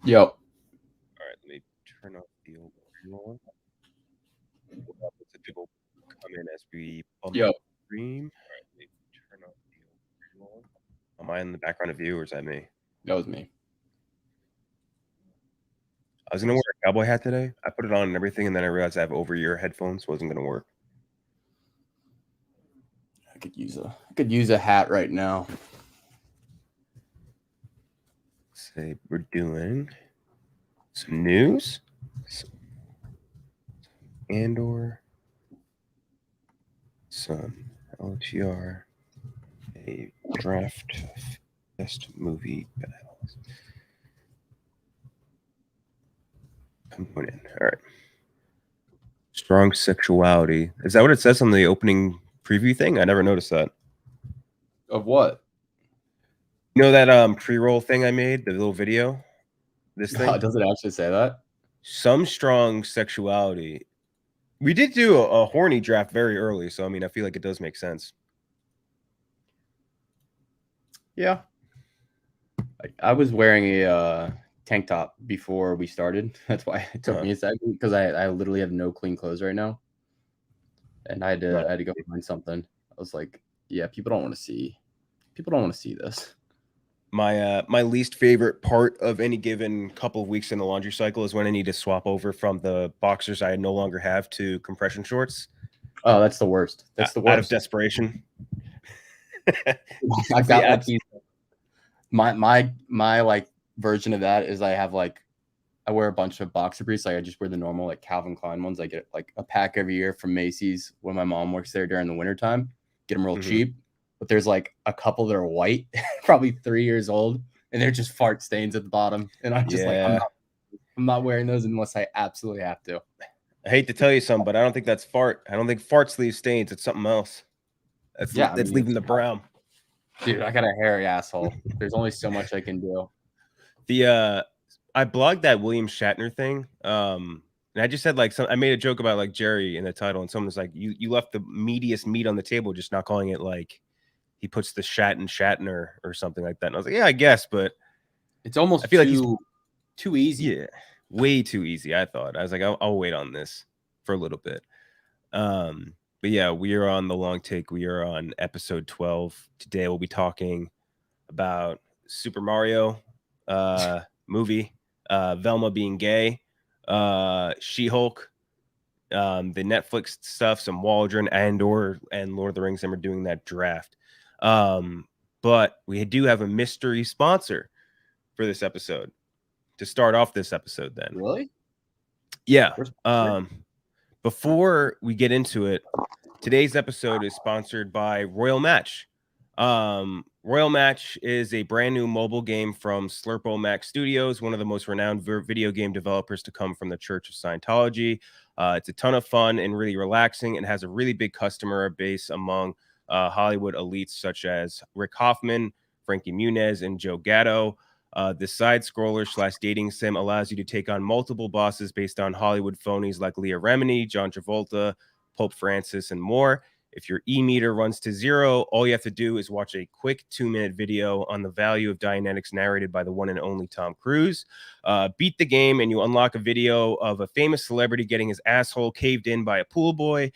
Yo. All right, let me turn off the old one. People come in as we bump Yo. stream. All right, let me turn off the old one. Am I in the background of you, or is that me? That was me. I was gonna wear a cowboy hat today. I put it on and everything, and then I realized I have over-ear headphones, so it wasn't gonna work. I could use a hat right now. Say we're doing some news, some Endor, some LTR, a draft best movie battles. I'm putting in. All right. Strong sexuality. Is that what it says on the opening preview thing? I never noticed that. Of what? You know that pre-roll thing I made, the little video? This thing? Does it actually say that? Some strong sexuality. We did do a horny draft very early, so I mean, I feel like it does make sense. Yeah. I was wearing a tank top before we started. That's why it took me a second, because I literally have no clean clothes right now, and I had to go find something. I was like, yeah, people don't want to see this. My least favorite part of any given couple of weeks in the laundry cycle is when I need to swap over from the boxers I no longer have to compression shorts. Oh, that's the worst. That's the worst. Out of desperation. I've got like these. My like version of that is I wear a bunch of boxer briefs. Like I just wear the normal like Calvin Klein ones. I get like a pack every year from Macy's when my mom works there during the wintertime. Get them real cheap. But there's like a couple that are white, probably 3 years old, and they're just fart stains at the bottom. And I'm just like, I'm not wearing those unless I absolutely have to. I hate to tell you something, but I don't think that's fart. I don't think farts leave stains. It's something else. That's leaving the brown. Dude, I got a hairy asshole. There's only so much I can do. I blogged that William Shatner thing. And I just said I made a joke about like Jerry in the title, and someone was like, "You left the meatiest meat on the table, just not calling it like he puts the Shatner or something like that." And I was like, "Yeah, I guess, but it's almost I feel like he's too easy. Yeah, way too easy." I thought. I was like, I'll wait on this for a little bit. But yeah, we are on the long take. We are on episode 12. Today we'll be talking about Super Mario movie, Velma being gay, She-Hulk, the Netflix stuff, some Waldron, Endor, and Lord of the Rings, and we're doing that draft. But we do have a mystery sponsor for this episode to start off this episode then. Really? Yeah. Before we get into it, today's episode is sponsored by Royal Match. Royal Match is a brand new mobile game from Slurpo Max Studios, one of the most renowned video game developers to come from the Church of Scientology. It's a ton of fun and really relaxing, and has a really big customer base among Hollywood elites such as Rick Hoffman, Frankie Muniz, and Joe Gatto. The side-scroller / dating sim allows you to take on multiple bosses based on Hollywood phonies like Leah Remini, John Travolta, Pope Francis, and more. If your e-meter runs to 0, all you have to do is watch a quick 2-minute video on the value of Dianetics narrated by the one and only Tom Cruise. Beat the game and you unlock a video of a famous celebrity getting his asshole caved in by a pool boy.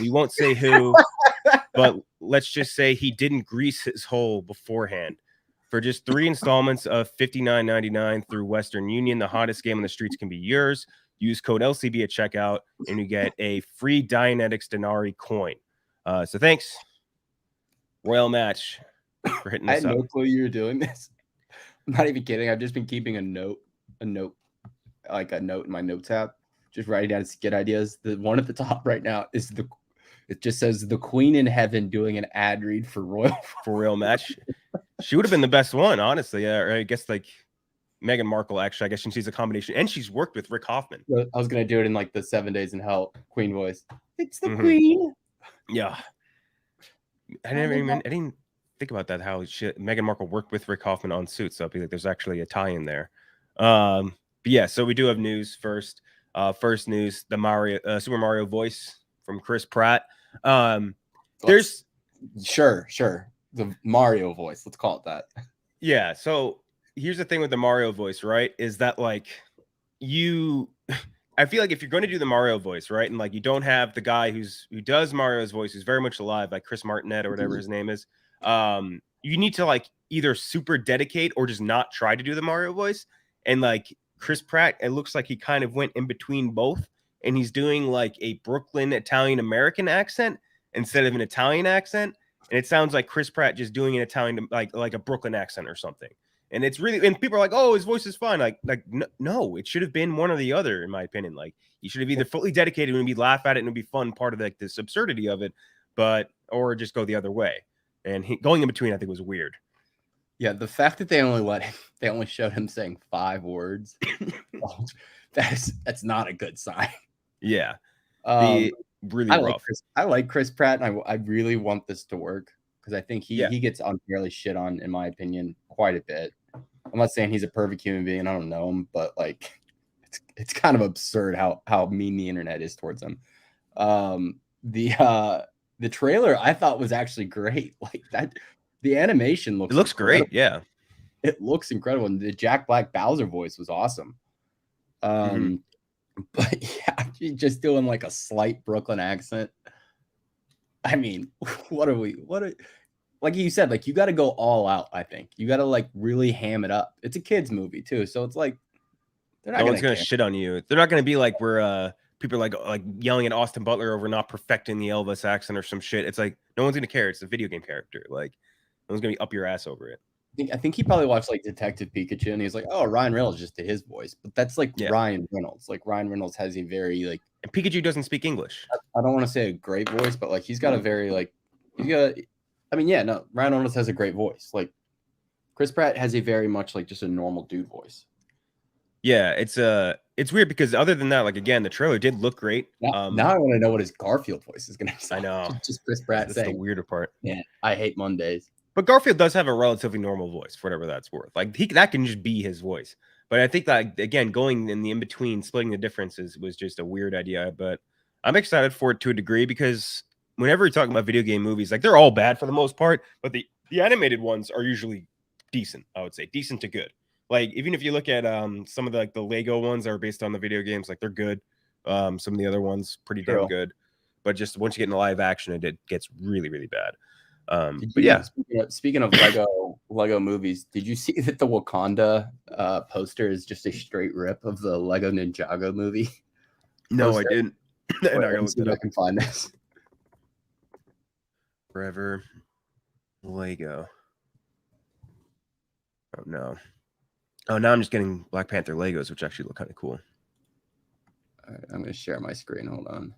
We won't say who, but let's just say he didn't grease his hole beforehand. For just 3 installments of $59.99 through Western Union, the hottest game on the streets can be yours. Use code LCB at checkout, and you get a free Dianetics Denari coin. So thanks, Royal Match, for hitting us up. I had no clue you were doing this. I'm not even kidding. I've just been keeping a note in my notes app, just writing down skit ideas. The one at the top right now is it just says the Queen in Heaven doing an ad read for Royal Match. She would have been the best one, honestly. I guess like Meghan Markle, actually. I guess she's a combination, and she's worked with Rick Hoffman. I was gonna do it in like the 7 Days in Hell Queen voice. It's the Queen. Yeah, I didn't think about that. How Meghan Markle worked with Rick Hoffman on Suits. So I feel like there's actually a tie-in there. But yeah, so we do have news first. First news: the Super Mario voice from Chris Pratt. There's sure the Mario voice. Let's call it that. Yeah. So here's the thing with the Mario voice, right? Is that like you I feel like if you're going to do the Mario voice, right, and like you don't have the guy who does Mario's voice, who's very much alive, like Chris Martinet or whatever his name is, you need to like either super dedicate or just not try to do the Mario voice. And like Chris Pratt, it looks like he kind of went in between both, and he's doing like a Brooklyn Italian American accent instead of an Italian accent, and it sounds like Chris Pratt just doing an Italian like a Brooklyn accent or something. And it's really, and people are like, oh, his voice is fine. Like no, it should have been one or the other, in my opinion. Like you should have either fully dedicated and we'd laugh at it and it'd be fun part of like this absurdity of it, or just go the other way. And going in between, I think was weird. Yeah, the fact that they only showed him saying 5 words, that's not a good sign. Yeah, really rough. I like Chris Pratt, and I really want this to work because I think he gets unfairly shit on, in my opinion, quite a bit. I'm not saying he's a perfect human being. I don't know him, but like, it's kind of absurd how mean the internet is towards him. The trailer I thought was actually great. Like that, the animation looks great. Yeah, it looks incredible, and the Jack Black Bowser voice was awesome. But yeah, she's just doing like a slight Brooklyn accent. I mean, like you said, like you got to go all out. I think you got to like really ham it up. It's a kids movie too, so it's like they're not no one's gonna shit on you. They're not gonna be like where people are like yelling at Austin Butler over not perfecting the Elvis accent or some shit. It's like no one's gonna care. It's a video game character. Like no one's gonna be up your ass over it. I think he probably watched like Detective Pikachu, and he's like, "Oh, Ryan Reynolds just did his voice," but that's like Ryan Reynolds. Like Ryan Reynolds has a very like, and Pikachu doesn't speak English. I don't want to say a great voice, but like he's got a very like I mean, yeah, no, Ryan Reynolds has a great voice. Like Chris Pratt has a very much like just a normal dude voice. Yeah, it's weird because other than that, like again, the trailer did look great. Now I want to know what his Garfield voice is gonna sound. I know, just Chris Pratt saying. That's the weirder part. Yeah, I hate Mondays. But Garfield does have a relatively normal voice, for whatever that's worth. Like that can just be his voice. But I think that again, going in the in between, splitting the differences was just a weird idea. But I'm excited for it to a degree because whenever you're talking about video game movies, like they're all bad for the most part, but the animated ones are usually decent. I would say decent to good. Like even if you look at some of the like the Lego ones that are based on the video games, like they're good. Some of the other ones pretty damn good. But just once you get into live action, it gets really, really bad. But yeah, speaking of Lego movies, did you see that the Wakanda poster is just a straight rip of the Lego Ninjago movie? No, poster? I didn't. I can find this. Forever Lego. Oh no. Oh, now I'm just getting Black Panther Legos, which actually look kind of cool. All right, I'm going to share my screen. Hold on.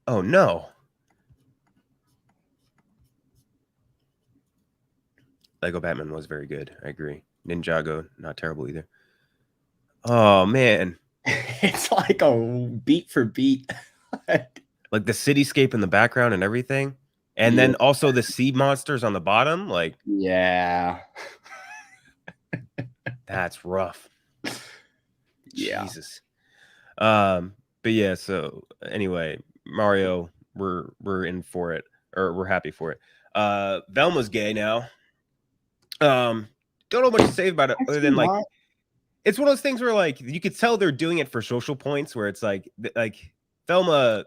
Oh, no. Lego Batman was very good. I agree. Ninjago, not terrible either. Oh, man. It's like a beat for beat. Like the cityscape in the background and everything. And then also the sea monsters on the bottom. Like, yeah. That's rough. Yeah. Jesus. But yeah, so anyway, Mario, we're in for it, or we're happy for it. Velma's gay now. Don't know much to say about it other than like it's one of those things where like you could tell they're doing it for social points where it's like Velma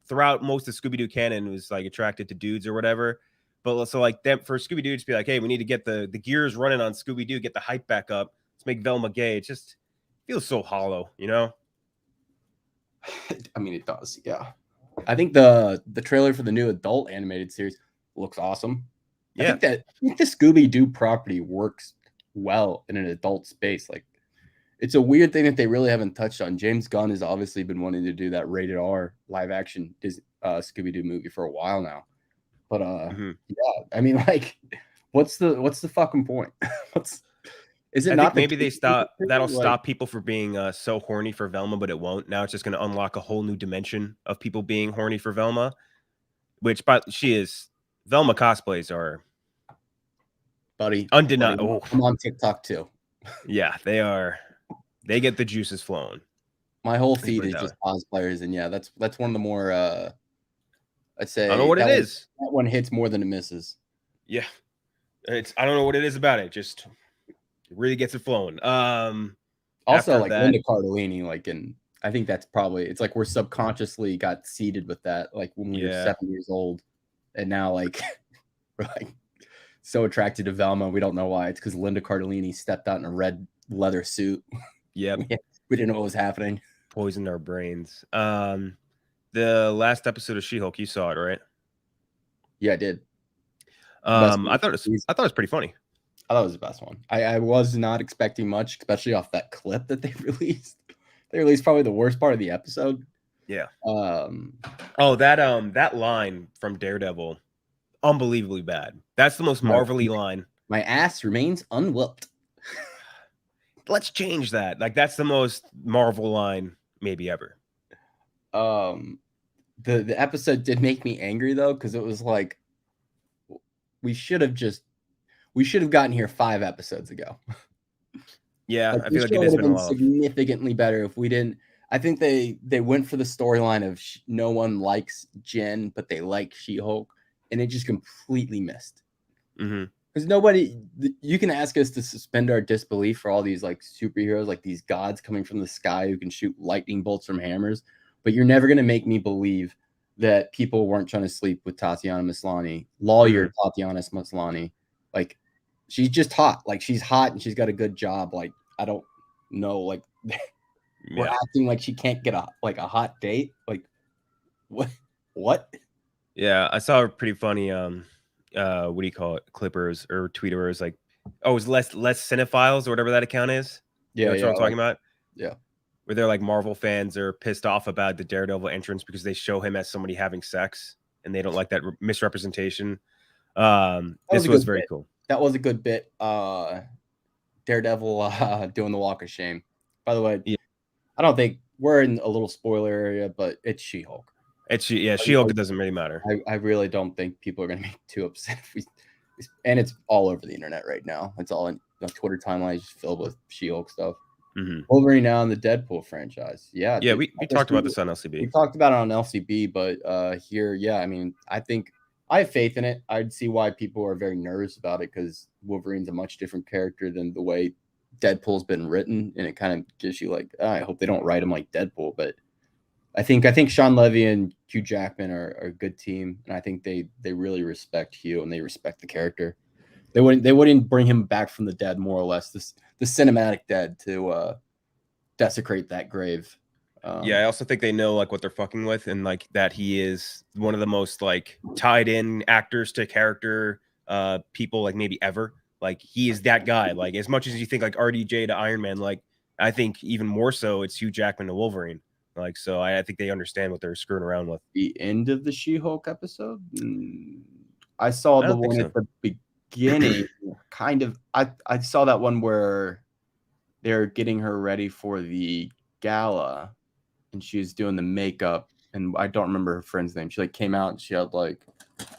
throughout most of Scooby-Doo canon was like attracted to dudes or whatever. But so like them for Scooby-Doo to be like, hey, we need to get the gears running on Scooby-Doo, get the hype back up. Let's make Velma gay. It just feels so hollow, you know? I mean, it does, yeah. I think the trailer for the new adult animated series looks awesome. Yeah. I think the Scooby-Doo property works well in an adult space. Like, it's a weird thing that they really haven't touched on. James Gunn has obviously been wanting to do that rated R live action Scooby-Doo movie for a while now. But yeah, I mean, like, what's the fucking point? Is it not? Maybe they stop. That'll stop people from being so horny for Velma, but it won't. Now it's just going to unlock a whole new dimension of people being horny for Velma, which, but she is. Velma cosplays are, buddy, undeniable. I'm on TikTok too. Yeah, they are. They get the juices flowing. My whole feed is just cosplayers, and yeah, that's one of the more I'd say I don't know what it is. That one hits more than it misses. Yeah, I don't know what it is about it. Just it really gets it flowing. Also, like Linda Cardellini, like I think that's probably it's like we're subconsciously got seeded with that, like when we were 7 years old, and now like we're like so attracted to Velma. We don't know why. It's because Linda Cardellini stepped out in a red leather suit. Yep. We didn't know what was happening. Poisoned our brains. The last episode of She-Hulk, you saw it, right? Yeah, I did. I thought it was pretty funny. I thought it was the best one. I was not expecting much, especially off that clip that they released. They released probably the worst part of the episode. Yeah. That line from Daredevil, unbelievably bad. That's the most Marvel-y line. My ass remains unwhelped. Let's change that. Like that's the most Marvel line maybe ever. The episode did make me angry though, because it was like we should have gotten here 5 episodes ago. Yeah, like, I feel like it has been significantly better if we didn't. I think they went for the storyline of no one likes Jen, but they like She-Hulk, and it just completely missed. Because nobody, you can ask us to suspend our disbelief for all these like superheroes, like these gods coming from the sky who can shoot lightning bolts from hammers, but you're never going to make me believe that people weren't trying to sleep with Tatiana Maslany, lawyer Tatiana Maslany. Like, she's just hot. Like, she's hot and she's got a good job. Like, I don't know. Like, we're acting like she can't get a hot date. Like, what? Yeah, I saw a pretty funny what do you call it, clippers or tweeters, like, oh, it's less cinephiles or whatever that account is. Yeah, that's what I'm talking about. Yeah, where they're like Marvel fans are pissed off about the Daredevil entrance because they show him as somebody having sex and they don't like that misrepresentation. This was very cool. That was a good bit. Daredevil doing the walk of shame. By the way, I don't think we're in a little spoiler area, but it's She-Hulk. She-Hulk, it doesn't really matter. I really don't think people are going to be too upset and it's all over the internet right now. It's all in the Twitter timeline is just filled with She-Hulk stuff. Wolverine now in the Deadpool franchise. Yeah, we talked about this on LCB. We talked about it on LCB, but here, I mean, I think I have faith in it. I'd see why people are very nervous about it because Wolverine's a much different character than the way Deadpool's been written, and it kind of gives you like, I hope they don't write him like Deadpool, but I think Sean Levy and Hugh Jackman are a good team, and I think they really respect Hugh and they respect the character. They wouldn't bring him back from the dead, more or less, the cinematic dead, to desecrate that grave. I also think they know like what they're fucking with, and like that he is one of the most like tied in actors to character people like maybe ever. Like he is that guy. Like as much as you think like RDJ to Iron Man, like I think even more so it's Hugh Jackman to Wolverine. Like, so I think they understand what they're screwing around with. The end of the She-Hulk episode, I saw the one at the beginning. Kind of, I saw that one where they're getting her ready for the gala, and she was doing the makeup, and I don't remember her friend's name. She like came out and she had like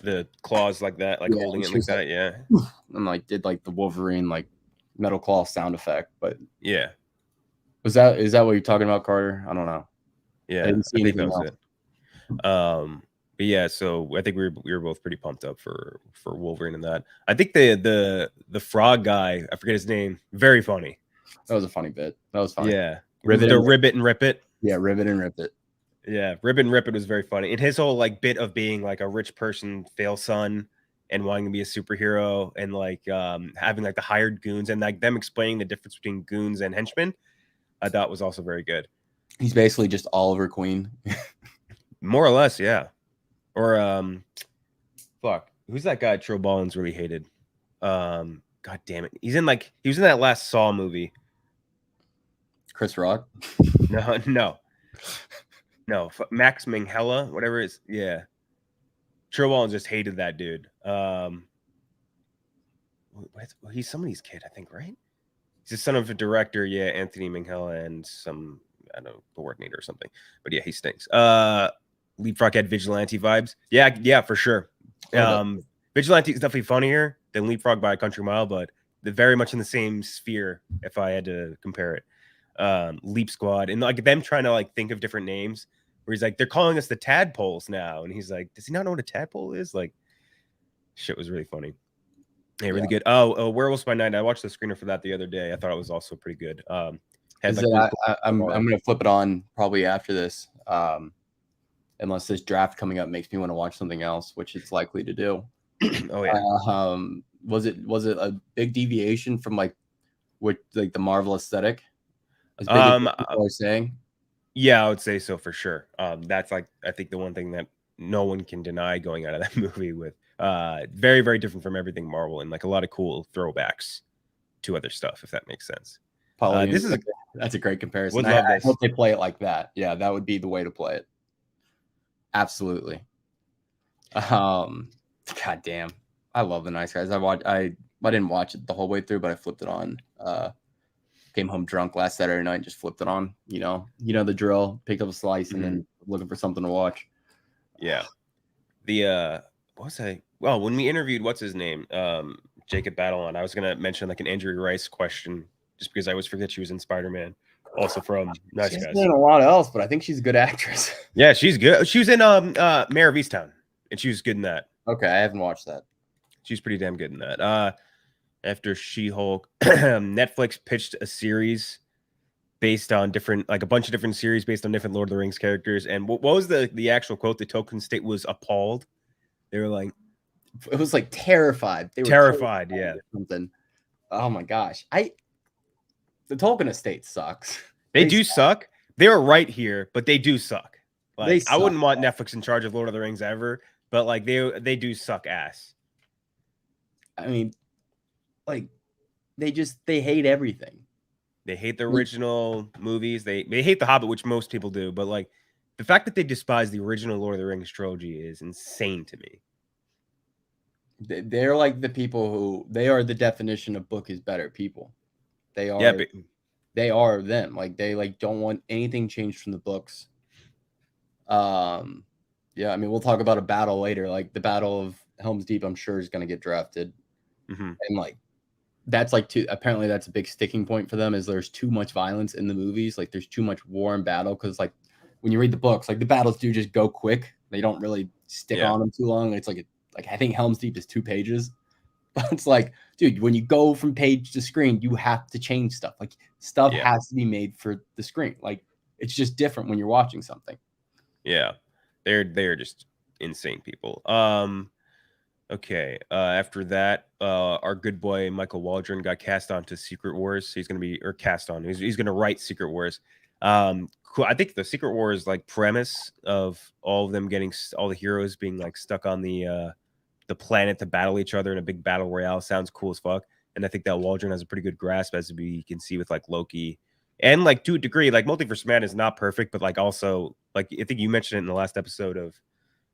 the claws like that, like holding it like that, and like did like the Wolverine like metal claw sound effect. But is that what you're talking about, Carter? I don't know. Yeah, I think that was it. But yeah, so I think we were both pretty pumped up for Wolverine and that. I think the frog guy, I forget his name, very funny. That was a funny bit. That was funny. Yeah, Ribbit and Rip It. Yeah, Ribbit and Rip It. Yeah, Ribbit and Rip It was very funny. And his whole like bit of being like a rich person, fail son, and wanting to be a superhero, and like having like the hired goons, and like them explaining the difference between goons and henchmen, I thought was also very good. He's basically just Oliver Queen. More or less, yeah. Or fuck, who's that guy Trill Ballins really hated? God damn it. He was in that last Saw movie. Chris Rock? No. Max Minghella, whatever it is. Yeah. Trill Ballins just hated that dude. He's somebody's kid, I think, right? He's the son of a director, Anthony Minghella, and some, I don't know, coordinator or something. But yeah, he stinks. Leapfrog had Vigilante vibes. Yeah, for sure. Vigilante is definitely funnier than Leapfrog by a country mile, but they're very much in the same sphere if I had to compare it. Leap Squad, and like them trying to like think of different names. where he's like, they're calling us the tadpoles now, and he's like, does he not know what a tadpole is? Like, shit was really funny. Yeah, really good. Oh, Werewolves by Night. I watched the screener for that the other day. I thought it was also pretty good. I'm gonna flip it on probably after this, unless this draft coming up makes me want to watch something else, which it's likely to do. Oh yeah. Was it a big deviation from like the Marvel aesthetic? As big as people are saying. Yeah, I would say so for sure. That's like, I think the one thing that no one can deny going out of that movie with very, very different from everything Marvel, and like a lot of cool throwbacks to other stuff, if that makes sense. That's a great comparison. I hope they play it like that. Yeah, that would be the way to play it. Absolutely. God damn. I love The Nice Guys. I didn't watch it the whole way through, but I flipped it on. Came home drunk last Saturday night, just flipped it on. You know the drill. Picked up a slice and then looking for something to watch. Yeah. The what was I? Well, when we interviewed what's his name, Jacob Batalon, I was gonna mention like an Andrew Rice question, just because I always forget she was in Spider-Man, also from Nice Guys. She's in a lot else, but I think she's a good actress. Yeah, she's good. She was in Mayor of Easttown, and she was good in that. Okay, I haven't watched that. She's pretty damn good in that. After She-Hulk, Netflix pitched a series based on a bunch of different series based on different Lord of the Rings characters. And what was the actual quote? The Tolkien State was appalled. They were like, it was like terrified. They were terrified, yeah. Something. Oh my gosh. The Tolkien Estate sucks. They do suck. They were right here, but they do suck. Like, suck. I wouldn't want Netflix in charge of Lord of the Rings ever, but like they do suck ass. I mean, like they hate everything. They hate the original movies. They hate The Hobbit, which most people do, but like the fact that they despise the original Lord of the Rings trilogy is insane to me. They're like the people who they are the definition of book is better people. They are. Yeah, they are them. Like they don't want anything changed from the books. Yeah, I mean we'll talk about a battle later. Like the Battle of Helm's Deep, I'm sure is going to get drafted, and like that's apparently that's a big sticking point for them. Is there's too much violence in the movies. Like there's too much war and battle because like when you read the books, like the battles do just go quick. They don't really stick on them too long. It's like I think Helm's Deep is 2 pages. But it's like, dude, when you go from page to screen, you have to change stuff. Like stuff has to be made for the screen. Like it's just different when you're watching something. Yeah. They're just insane people. Okay. After that, our good boy Michael Waldron got cast onto Secret Wars. He's gonna be cast on. He's gonna write Secret Wars. Cool. I think the Secret Wars like premise of all of them getting all the heroes being like stuck on the planet to battle each other in a big battle royale sounds cool as fuck. And I think that Waldron has a pretty good grasp, as we can see with like Loki, and like to a degree, like Multiverse Man is not perfect, but like also like I think you mentioned it in the last episode of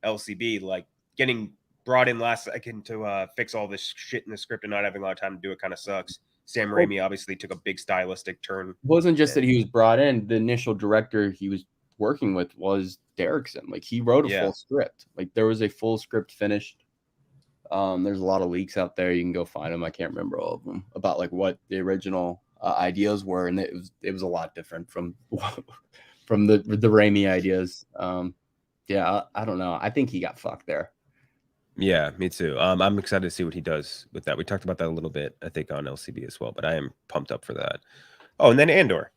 LCB, like getting brought in last second to fix all this shit in the script and not having a lot of time to do it kind of sucks. Sam Raimi obviously took a big stylistic turn. It wasn't just that he was brought in. The initial director he was working with was Derrickson. Like he wrote a full script. Like there was a full script finished. There's a lot of leaks out there. You can go find them. I can't remember all of them about like what the original ideas were, and it was a lot different from the Raimi ideas. Yeah, I don't know. I think he got fucked there. Yeah, me too. I'm excited to see what he does with that. We talked about that a little bit, I think, on LCB as well, but I am pumped up for that. Oh, and then Endor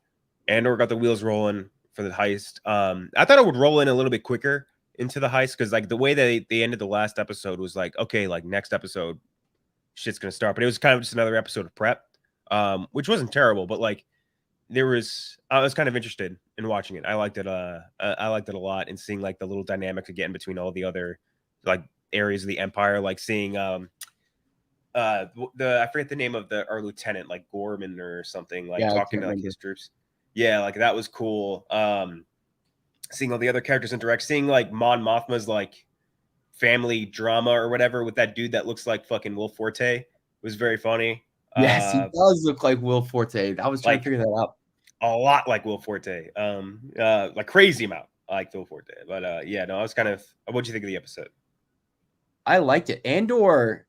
got the wheels rolling for the heist. I thought it would roll in a little bit quicker into the heist because like the way they ended the last episode was like, okay, like next episode shit's gonna start, but it was kind of just another episode of prep, which wasn't terrible, but like I was kind of interested in watching it. I liked it I liked it a lot, and seeing like the little dynamics again between all the other like areas of the Empire, like seeing I forget the name of our lieutenant, like Gorman or something, like talking to like his troops. Yeah, like that was cool. Seeing all the other characters interact, seeing like Mon Mothma's like family drama or whatever with that dude that looks like fucking Will Forte was very funny. Yes, he does look like Will Forte. I was trying to figure that out. A lot like Will Forte. Like crazy amount like Will Forte. But yeah, no, I was kind of. What'd you think of the episode? I liked it. Andor,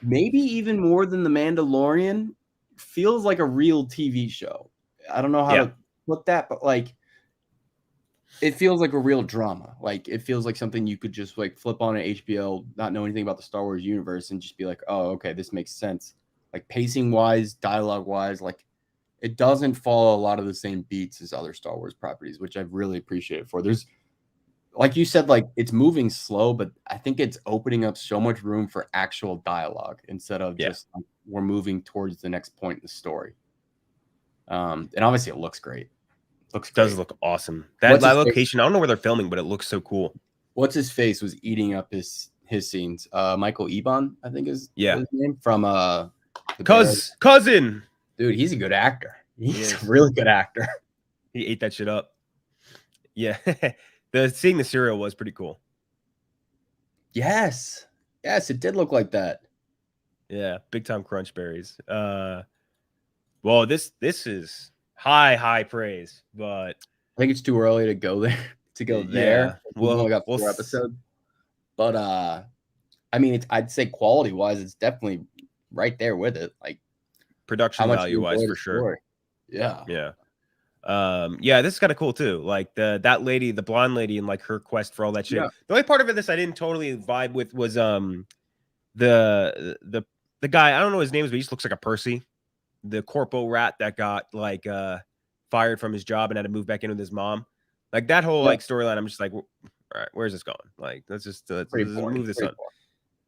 maybe even more than The Mandalorian, feels like a real TV show. I don't know how to put that, but like it feels like a real drama. Like it feels like something you could just like flip on an HBO, not know anything about the Star Wars universe, and just be like, oh, okay, this makes sense. Like pacing wise, dialogue wise, like it doesn't follow a lot of the same beats as other Star Wars properties, which I've really appreciated for. There's, like you said, like it's moving slow, but I think it's opening up so much room for actual dialogue instead of just like, we're moving towards the next point in the story. And obviously it looks great. Looks great. Does look awesome. That location, I don't know where they're filming, but it looks so cool. What's his face was eating up his scenes. Michael Ebon, I think is his name from cousin. Dude, he's a good actor. He's a really good actor. He ate that shit up. Yeah. Seeing the cereal was pretty cool. Yes, it did look like that. Yeah, big time crunch berries. Well, this is high praise, but I think it's too early to go there. Yeah. We've only got 4 episodes, but I mean, I'd say quality wise, it's definitely right there with it. Like production value wise, for sure. Yeah. Yeah, this is kind of cool too. Like that lady, the blonde lady, and like her quest for all that shit. Yeah. The only part of this I didn't totally vibe with was the guy, I don't know his name, but he just looks like a Percy, the corpo rat that got like fired from his job and had to move back in with his mom. Like that whole like storyline, I'm just like, all right, where's this going? Like let's move this on.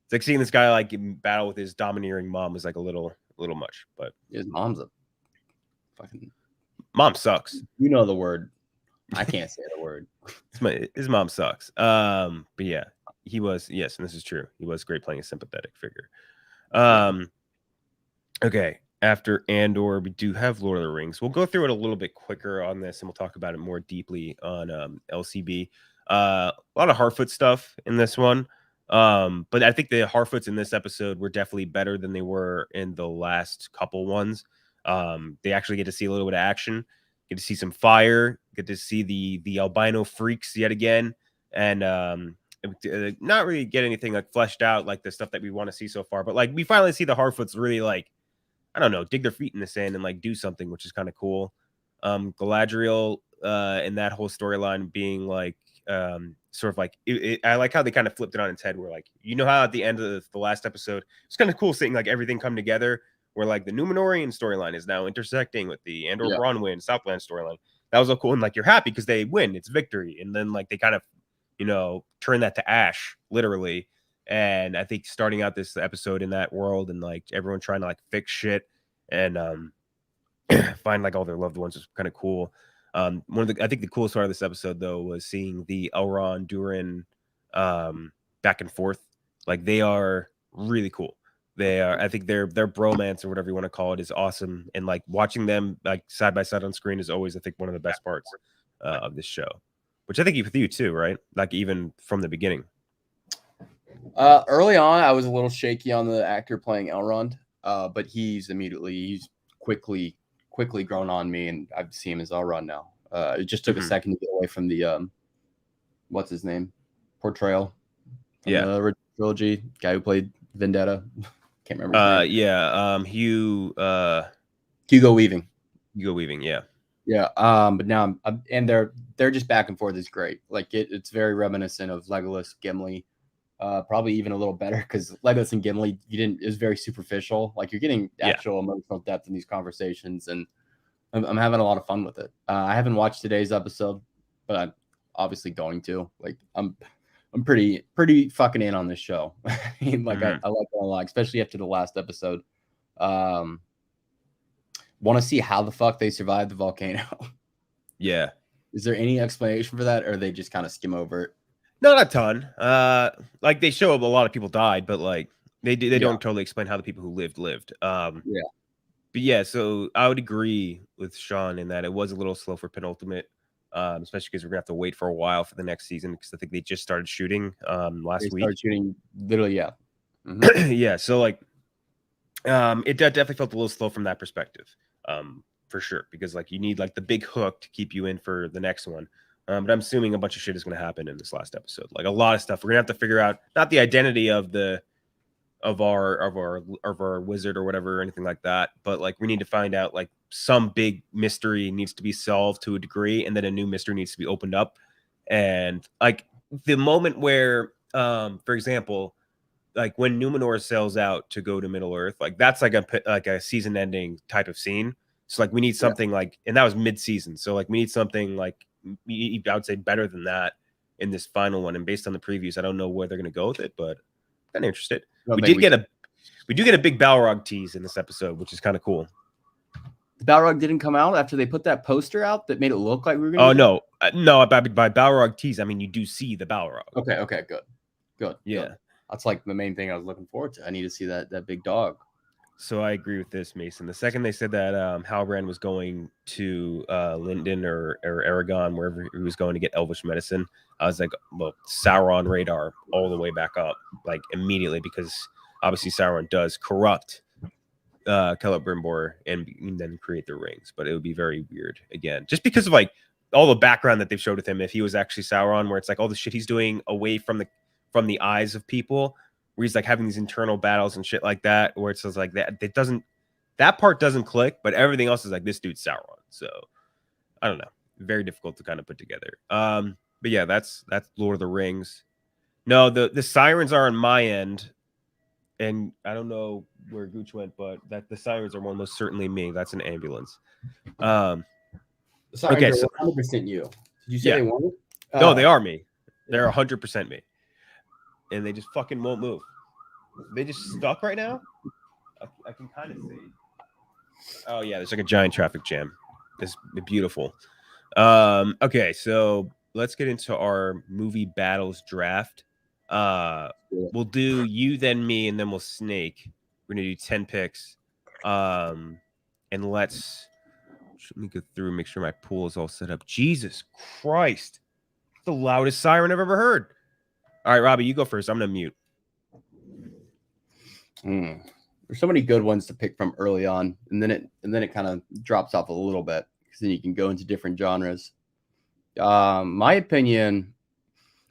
It's like seeing this guy like battle with his domineering mom was like a little much, but his mom's a fucking mom sucks. You know the word. I can't say the word. His mom sucks. But yeah, he was, yes, and this is true. He was great playing a sympathetic figure. Okay, after Endor, we do have Lord of the Rings. We'll go through it a little bit quicker on this, and we'll talk about it more deeply on LCB. A lot of Harfoot stuff in this one. But I think the Harfoots in this episode were definitely better than they were in the last couple ones. They actually get to see a little bit of action, get to see some fire, get to see the albino freaks yet again, and not really get anything like fleshed out like the stuff that we want to see so far. But like we finally see the Harfoots really like, I don't know, dig their feet in the sand and like do something, which is kind of cool. Galadriel and that whole storyline being like sort of like I like how they kind of flipped it on its head, where like, you know how at the end of the last episode it's kind of cool seeing like everything come together, where like the Numenorian storyline is now intersecting with the Endor Bronwyn Southland storyline. That was so cool, and like you're happy because they win, it's victory, and then like they kind of, you know, turn that to ash literally. And I think starting out this episode in that world and like everyone trying to like fix shit and find like all their loved ones was kind of cool. I think the coolest part of this episode though was seeing the Elrond Durin back and forth. Like they are really cool. They are, I think their bromance or whatever you want to call it is awesome. And like watching them like side by side on screen is always, I think, one of the best parts of this show, which I think with you too, right? Like even from the beginning. Early on, I was a little shaky on the actor playing Elrond, but he's quickly grown on me, and I see him as Elrond now. It just took a second to get away from the what's his name portrayal from the original trilogy, guy who played Vendetta. Can't remember his name. Hugo Weaving. But now and they're just back and forth is great. Like it's very reminiscent of Legolas, Gimli. Probably even a little better because Legolas and Gimli, it was very superficial. Like you're getting actual emotional depth in these conversations, and I'm having a lot of fun with it. I haven't watched today's episode, but I'm obviously going to. Like I'm pretty fucking in on this show. I like it a lot, especially after the last episode. Want to see how the fuck they survived the volcano. Yeah. Is there any explanation for that, or they just kind of skim over it? Not a ton. Like they show a lot of people died, but like they don't totally explain how the people who lived. But yeah, so I would agree with Sean in that it was a little slow for penultimate, especially because we're gonna have to wait for a while for the next season because I think they just started shooting last week. Started shooting literally, yeah. So like, it definitely felt a little slow from that perspective, for sure, because like you need like the big hook to keep you in for the next one. But I'm assuming a bunch of shit is going to happen in this last episode. Like a lot of stuff. We're going to have to figure out not the identity of our wizard or whatever or anything like that, but like we need to find out like some big mystery needs to be solved to a degree, and then a new mystery needs to be opened up. And like the moment where, for example, like when Numenor sails out to go to Middle Earth, like that's like a season ending type of scene. So like we need something like, and that was mid season. So like we need something like I would say better than that in this final one. And based on the previews, I don't know where they're going to go with it, but I'm kind of interested. We do get a big Balrog tease in this episode, which is kind of cool. The Balrog didn't come out after they put that poster out that made it look like we were going to. Oh no, by Balrog tease, I mean you do see the Balrog. Okay, good. Yeah. Good. That's like the main thing I was looking forward to. I need to see that big dog. So I agree with this, Mason. The second they said that Halbrand was going to Lindon or Aragon, wherever he was going to get Elvish medicine, I was like, well, Sauron radar all the way back up, like immediately, because obviously Sauron does corrupt Celebrimbor and then create the rings. But it would be very weird, again, just because of like all the background that they've showed with him, if he was actually Sauron, where it's like all the shit he's doing away from the eyes of people, where he's like having these internal battles and shit like that, where it's just like that part doesn't click, but everything else is like, this dude's Sauron. So I don't know, very difficult to kind of put together. But yeah, that's Lord of the Rings. No, the sirens are on my end, and I don't know where Gooch went, but that the sirens are almost certainly me. That's an ambulance. The sirens okay, are so 100% you. Did you say they won it? No, they are me. They're 100% me. And they just fucking won't move. They just stuck right now. I can kind of see. Oh yeah, there's like a giant traffic jam. It's beautiful. Okay, so let's get into our movie battles draft. We'll do you, then me, and then we'll snake. We're gonna do 10 picks. And let me go through and make sure my pool is all set up. Jesus Christ, the loudest siren I've ever heard. All right, Robbie, you go first. I'm gonna mute. There's so many good ones to pick from early on, and then it kind of drops off a little bit, because then you can go into different genres. My opinion,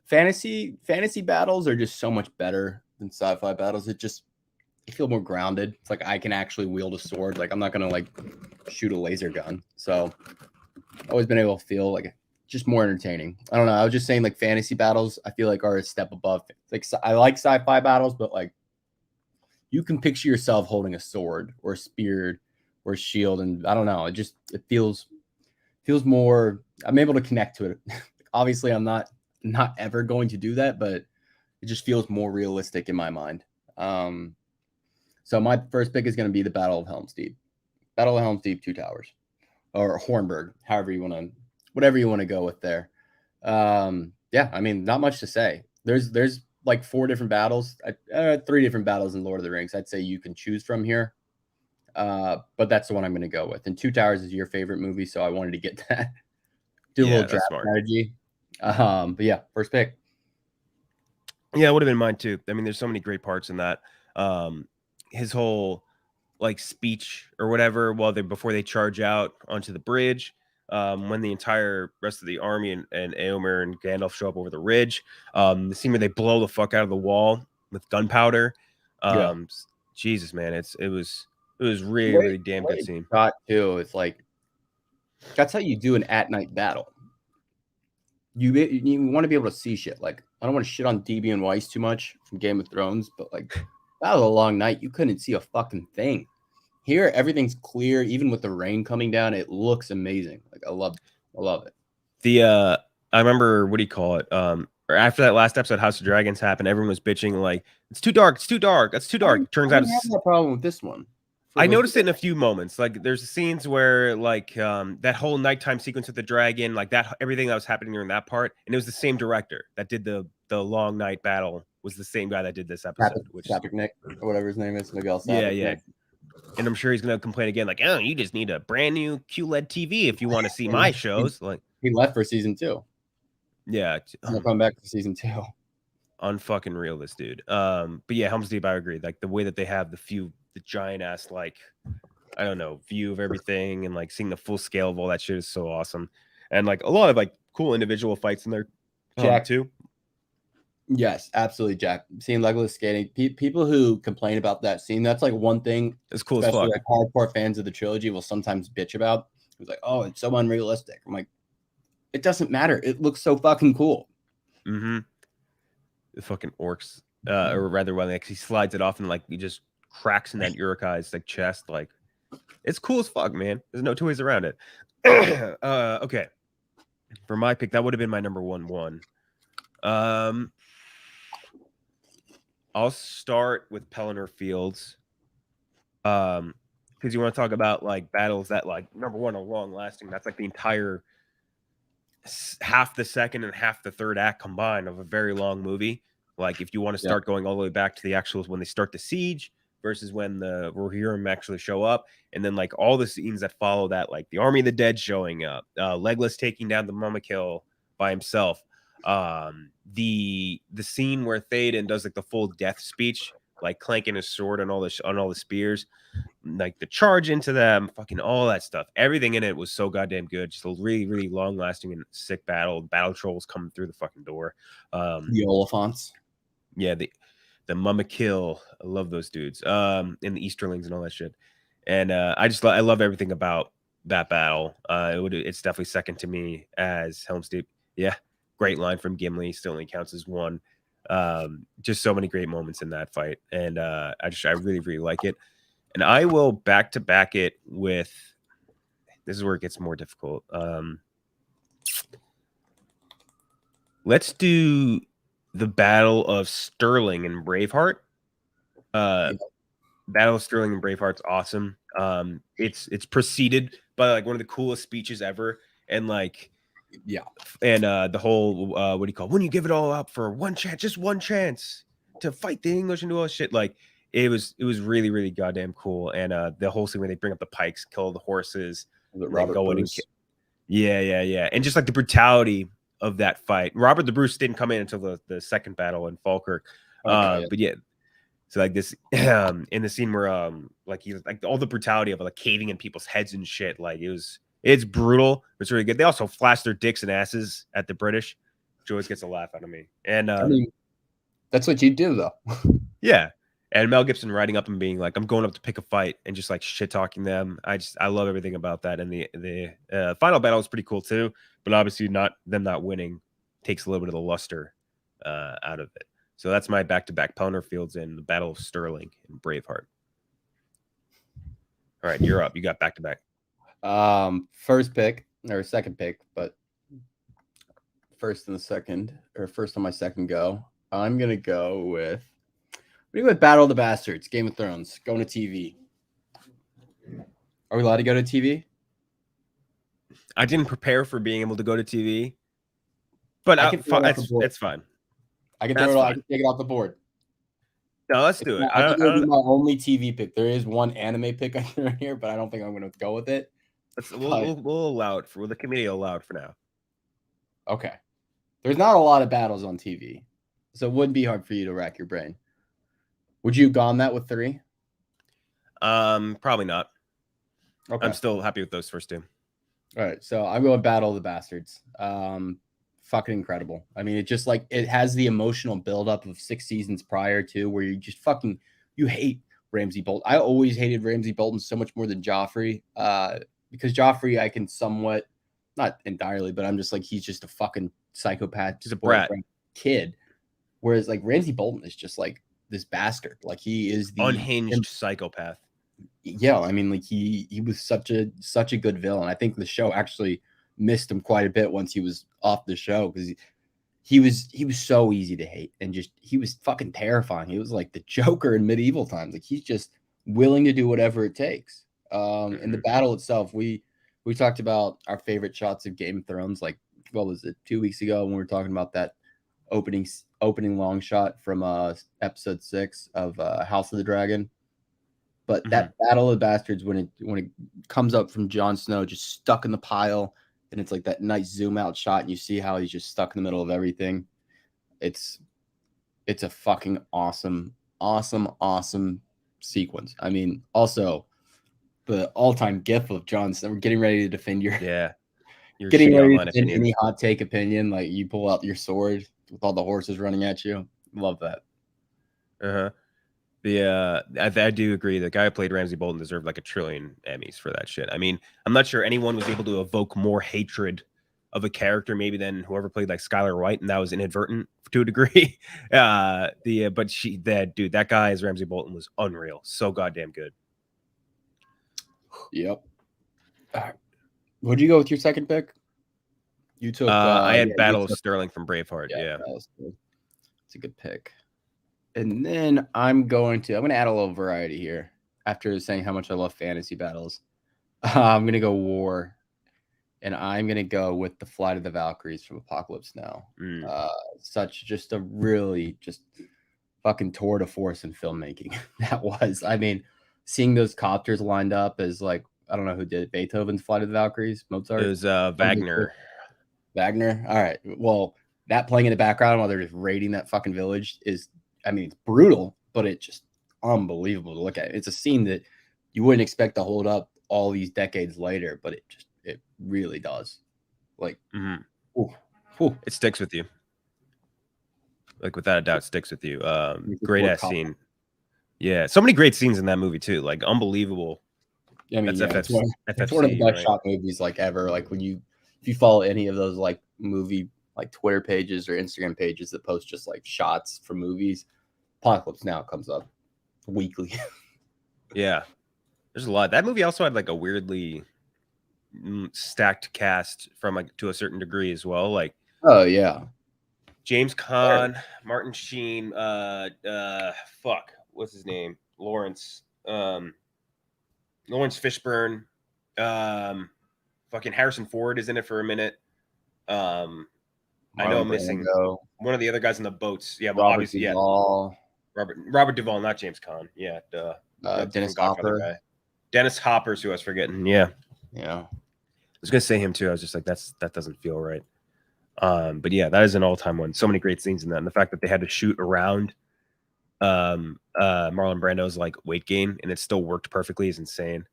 fantasy battles are just so much better than sci-fi battles. I feel more grounded. It's like I can actually wield a sword. Like I'm not gonna like shoot a laser gun. So I've always been able to feel like just more entertaining. I don't know. I was just saying, like, fantasy battles, I feel like are a step above. Like, I like sci-fi battles, but like you can picture yourself holding a sword or a spear or a shield, and I don't know. It feels more. I'm able to connect to it. Obviously, I'm not ever going to do that, but it just feels more realistic in my mind. So my first pick is going to be the Battle of Helm's Deep. Battle of Helm's Deep, Two Towers, or Hornburg, whatever you want to go with there. Yeah, I mean, not much to say. There's like 4 different battles, 3 different battles in Lord of the Rings. I'd say you can choose from here. But that's the one I'm going to go with. And Two Towers is your favorite movie, so I wanted to get that. Do a little draft strategy. But yeah, first pick. Yeah, it would have been mine too. I mean, there's so many great parts in that. His whole like speech or whatever before they charge out onto the bridge. When the entire rest of the army and Éomer and Gandalf show up over the ridge, the scene where they blow the fuck out of the wall with gunpowder. Jesus, man, it was really damn good scene. Too, it's like that's how you do an at night battle. You want to be able to see shit. Like, I don't want to shit on DB and Weiss too much from Game of Thrones, but like that was a long night. You couldn't see a fucking thing. Here, everything's clear, even with the rain coming down. It looks amazing. Like, I love it. I remember, what do you call it? Or after that last episode, House of Dragons happened, everyone was bitching like, it's too dark. That's too dark. Turns out it's no problem with this one. I noticed it in a few moments. Like, there's scenes where like that whole nighttime sequence with the dragon, like that, everything that was happening during that part, and it was the same director that did the long night battle. Was the same guy that did this episode, Patrick Nick, or whatever his name is, Miguel. Yeah. And I'm sure he's gonna complain again, like, oh, you just need a brand new QLED TV if you want to see my shows. Like, he left for season 2. Yeah, he'll come back for season 2. Unfucking real, this dude. But yeah, Helm's Deep, I agree. Like the way that they have the giant ass, like, I don't know, view of everything, and like seeing the full scale of all that shit is so awesome. And like a lot of like cool individual fights in there, Jack too. Yes, absolutely, Jack. Seeing Legolas skating, people who complain about that scene, that's like one thing. It's cool as fuck. Like hardcore fans of the trilogy will sometimes bitch about. It's like, oh, it's so unrealistic. I'm like, it doesn't matter. It looks so fucking cool. Mm-hmm. The fucking orcs, or rather, when like he slides it off and like he just cracks in that Urukai's like chest, like it's cool as fuck, man. There's no two ways around it. Okay, for my pick, that would have been my number one. I'll start with Pelennor Fields. Because you want to talk about like battles that like number one are long lasting. That's like the entire half the second and half the third act combined of a very long movie. Like if you want to start going all the way back to the actuals when they start the siege versus when the Rohirrim actually show up, and then like all the scenes that follow that, like the Army of the Dead showing up, Legolas taking down the Mumakil by himself, the scene where Theoden does like the full death speech, like clanking his sword on all the spears, like the charge into them, fucking all that stuff. Everything in it was so goddamn good. Just a really, really long lasting and sick battle. Battle trolls coming through the fucking door. The Oliphants. Yeah, the Mumakil. I love those dudes. And the Easterlings and all that shit. And I love everything about that battle. It's definitely second to me as Helm's Deep. Yeah, great line from Gimli. Still only counts as one. Just so many great moments in that fight, and I really, really like it. And I will back to back it with. This is where it gets more difficult. Let's do the Battle of Stirling and Braveheart. Battle of Stirling and Braveheart's awesome. It's preceded by like one of the coolest speeches ever, and like and the whole what do you call it? When you give it all up for one chance, just one chance to fight the English and do all this shit, like. It was really, really goddamn cool, and the whole scene where they bring up the pikes, kill the horses, and then go in and yeah, and just like the brutality of that fight. Robert the Bruce didn't come in until the second battle in Falkirk, but yeah, so like this in the scene where like he like all the brutality of like caving in people's heads and shit, like it's brutal. It's really good. They also flash their dicks and asses at the British, which always gets a laugh out of me. And I mean, that's what you do though. Yeah. And Mel Gibson riding up and being like, I'm going up to pick a fight and just like shit talking them. I love everything about that. And the final battle is pretty cool too, but obviously not winning takes a little bit of the luster out of it. So that's my back-to-back Pelennor Fields and the Battle of Stirling and Braveheart. All right, you're up. You got back-to-back. First pick or second pick, but first on my second go. I'm gonna go with. What do you with Battle of the Bastards, Game of Thrones, going to TV? Are we allowed to go to TV? I didn't prepare for being able to go to TV, but it's fine. I can throw it. I can take it off the board. No, let's do it. I think it'll be my only TV pick. There is one anime pick I threw in here, but I don't think I'm going to go with it. We'll allow it for the committee. Allow it for now. Okay. There's not a lot of battles on TV, so it wouldn't be hard for you to rack your brain. Would you have gone that with 3? Probably not. Okay. I'm still happy with those first 2. All right, so I'm going Battle of the Bastards. Fucking incredible. I mean, it just like it has the emotional buildup of 6 seasons prior to where you just you hate Ramsay Bolton. I always hated Ramsay Bolton so much more than Joffrey, because Joffrey I can somewhat, not entirely, but I'm just like he's just a fucking psychopath, just a brat kid. Whereas like Ramsay Bolton is just like this bastard, like he is the unhinged psychopath. Yeah, I mean, like he was such a good villain. I think the show actually missed him quite a bit once he was off the show because he was so easy to hate and just he was fucking terrifying. He was like the Joker in medieval times. Like he's just willing to do whatever it takes. In the battle itself, we talked about our favorite shots of Game of Thrones. Like what was it 2 weeks ago when we were talking about that opening long shot from episode 6 of House of the Dragon. But that Battle of the Bastards, when it comes up from Jon Snow just stuck in the pile, and it's like that nice zoom out shot, and you see how he's just stuck in the middle of everything. It's a fucking awesome sequence. I mean, also the all-time gif of Jon Snow getting ready to defend your getting ready to defend any hot take opinion. Like you pull out your sword with all the horses running at you. Love that. I do agree. The guy who played Ramsay Bolton deserved like 1 trillion Emmys for that shit. I mean, I'm not sure anyone was able to evoke more hatred of a character maybe than whoever played like Skylar White, and that was inadvertent to a degree. But that guy as Ramsay Bolton was unreal, so goddamn good. Yep. All right. What'd you go with your second pick? You took. I had Battle of Sterling from Braveheart. Yeah. It's a good pick. And then I'm gonna add a little variety here. After saying how much I love fantasy battles, I'm gonna go war, and I'm gonna go with the Flight of the Valkyries from Apocalypse Now. Such just a really just fucking tour de force in filmmaking. That was. I mean, seeing those copters lined up as like, I don't know who did it, Beethoven's Flight of the Valkyries, Mozart. It was Wagner. Wagner. All right. Well, that playing in the background while they're just raiding that fucking village is, I mean, it's brutal, but it's just unbelievable to look at. It's a scene that you wouldn't expect to hold up all these decades later, but it really does. Like, it sticks with you. Like, without a doubt, it sticks with you. Great ass scene. Yeah, so many great scenes in that movie too. Like, unbelievable. I mean, it's one of the best shot movies like ever. Like if you follow any of those like movie like Twitter pages or Instagram pages that post just like shots from movies, Apocalypse Now comes up weekly. Yeah, there's a lot. That movie also had like a weirdly stacked cast from like to a certain degree as well. Like, oh yeah, James Caan, Martin Sheen, what's his name? Lawrence Fishburne, fucking Harrison Ford is in it for a minute. I know I'm missing one of the other guys in the boats. Yeah, well, obviously, Duvall. Yeah. Robert Duvall, not James Caan. Yeah, Dennis Hopper. Guy. Dennis Hopper's who I was forgetting. Yeah. I was gonna say him too. I was just like, that doesn't feel right. But yeah, that is an all-time one. So many great scenes in that, and the fact that they had to shoot around Marlon Brando's like weight gain, and it still worked perfectly is insane.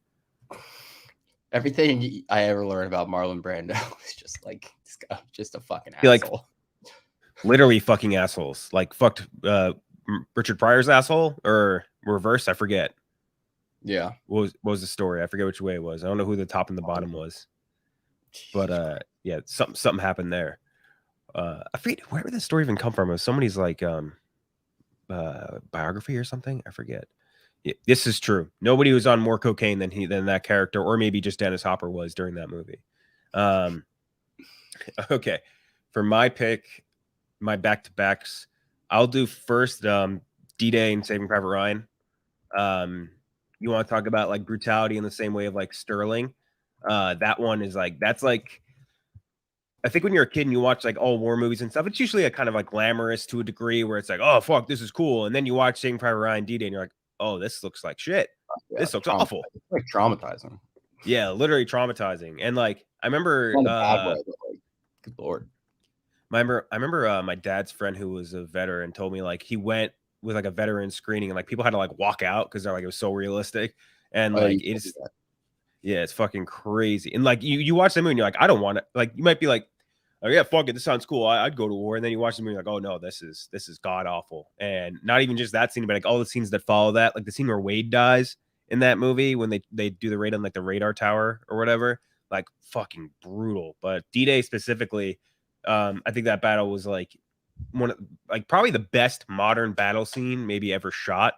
Everything I ever learned about Marlon Brando is just like this guy, just a fucking asshole. Like, literally fucking assholes. Like fucked Richard Pryor's asshole or reverse. I forget. Yeah. What was the story? I forget which way it was. I don't know who the top and the bottom was. But yeah, something happened there. I forget where did the story even come from. It was somebody's like biography or something. I forget. Yeah, this is true. Nobody was on more cocaine than that character, or maybe just Dennis Hopper was during that movie. Okay, for my pick, my back-to-backs, I'll do first D-Day and Saving Private Ryan. You want to talk about like brutality in the same way of like Sterling? That one is like, that's like, I think when you're a kid and you watch like all war movies and stuff, it's usually a kind of like glamorous to a degree where it's like, oh fuck, this is cool, and then you watch Saving Private Ryan, D-Day, and you're like, oh, this looks like shit. Yeah, this looks awful. It's like traumatizing. Yeah, literally traumatizing. And like, I remember, good lord. I remember my dad's friend who was a veteran told me like he went with like a veteran screening and like people had to like walk out because they're like it was so realistic and like it's fucking crazy. And like you watch the movie and you're like, I don't want it. Like you might be like, oh yeah, fuck it, this sounds cool. I'd go to war. And then you watch the movie like, oh no, this is god awful. And not even just that scene, but like all the scenes that follow that, like the scene where Wade dies in that movie when they do the raid on like the radar tower or whatever, like fucking brutal. But D-Day specifically, I think that battle was like one of like probably the best modern battle scene maybe ever shot.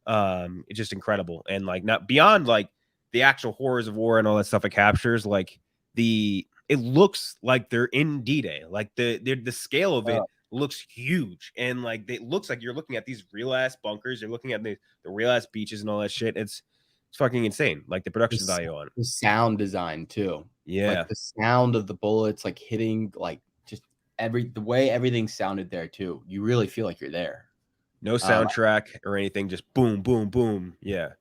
It's just incredible. And like not beyond like the actual horrors of war and all that stuff it captures, like it looks like they're in D-Day. Like the scale of it looks huge. And like it looks like you're looking at these real ass bunkers. You're looking at the real ass beaches and all that shit. It's fucking insane. Like the production value on it. The sound design too. Yeah. Like the sound of the bullets like hitting like just the way everything sounded there too. You really feel like you're there. No soundtrack or anything. Just boom, boom, boom. Yeah.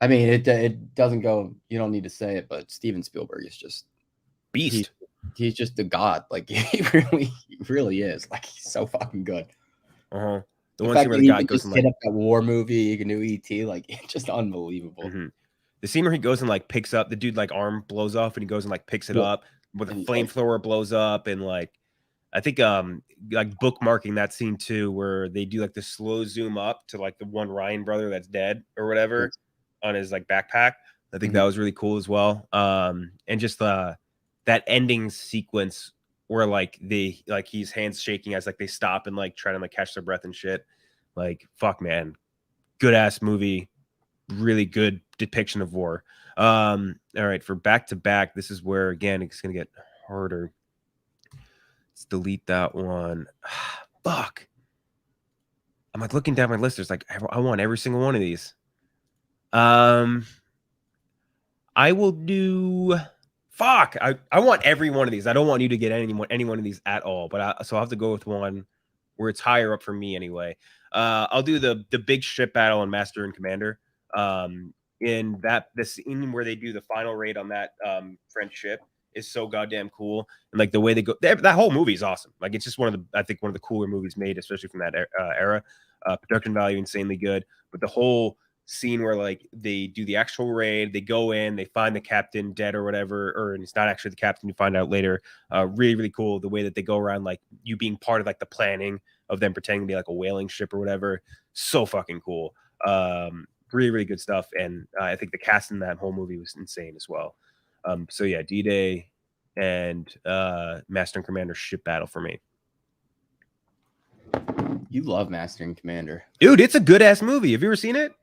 I mean, it doesn't go. You don't need to say it, but Steven Spielberg is just beast. He's just a god. Like he really is. Like he's so fucking good. The one scene where the guy goes and hit up that war movie, you can do ET. Like it's just unbelievable. Mm-hmm. The scene where he goes and like picks up the dude, like arm blows off, and he goes and like picks it up with a flamethrower blows up, and like I think like bookmarking that scene too, where they do like the slow zoom up to like the one Ryan brother that's dead or whatever on his like backpack. I think that was really cool as well. And just that ending sequence where like he's hands shaking as like they stop and like try to like catch their breath and shit. Like, fuck, man, good ass movie, really good depiction of war. All right, for back to back, this is where again it's gonna get harder. Let's delete that one. Fuck. I'm like looking down my list. There's like I want every single one of these. I will do. Fuck. I want every one of these. I don't want you to get any one of these at all. But so I'll have to go with one where it's higher up for me anyway. I'll do the big ship battle on Master and Commander. In the scene where they do the final raid on that French ship is so goddamn cool, and like the way they go, that whole movie is awesome. Like it's just one of the cooler movies made, especially from that era. Production value insanely good, but the whole scene where like they do the actual raid, they go in, they find the captain dead or whatever, or it's not actually the captain, you find out later. Really, really cool the way that they go around, like you being part of like the planning of them pretending to be like a whaling ship or whatever. So fucking cool. Really, really good stuff. And I think the cast in that whole movie was insane as well. So yeah, D-Day and Master and Commander ship battle for me. You love Master and Commander. Dude, it's a good ass movie. Have you ever seen it?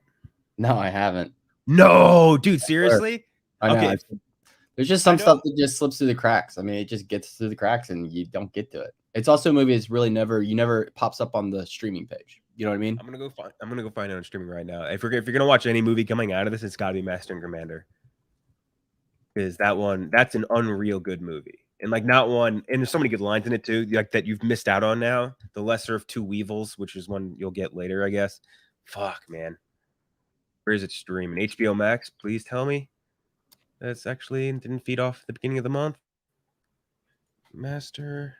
No, I haven't. No, dude, seriously? I know. Okay. There's just some stuff that just slips through the cracks. I mean, it just gets through the cracks and you don't get to it. It's also a movie that's really never pops up on the streaming page. You know what I mean? I'm gonna go find it on streaming right now. If you're gonna watch any movie coming out of this, it's gotta be Master and Commander. Because that's an unreal good movie. And like not one, and there's so many good lines in it too, like that you've missed out on now. The Lesser of Two Weevils, which is one you'll get later, I guess. Fuck, man. Where is it streaming? HBO Max, please tell me. That's actually didn't feed off at the beginning of the month. Master.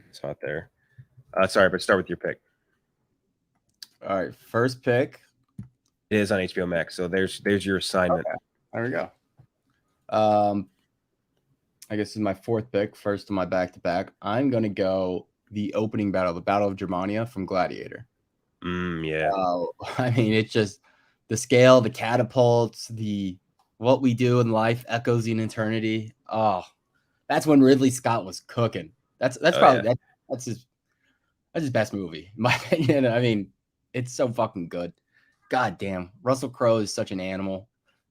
It's not there. Sorry, but start with your pick. All right, first pick. It is on HBO Max, so there's your assignment. Okay. There we go. I guess this is my fourth pick, first on my back-to-back. I'm going to go the opening battle, the Battle of Germania from Gladiator. Yeah. I mean, it's just the scale, the catapults, what we do in life echoes in eternity. Oh, that's when Ridley Scott was cooking. That's probably that's his best movie, in my opinion. I mean, it's so fucking good. God damn. Russell Crowe is such an animal.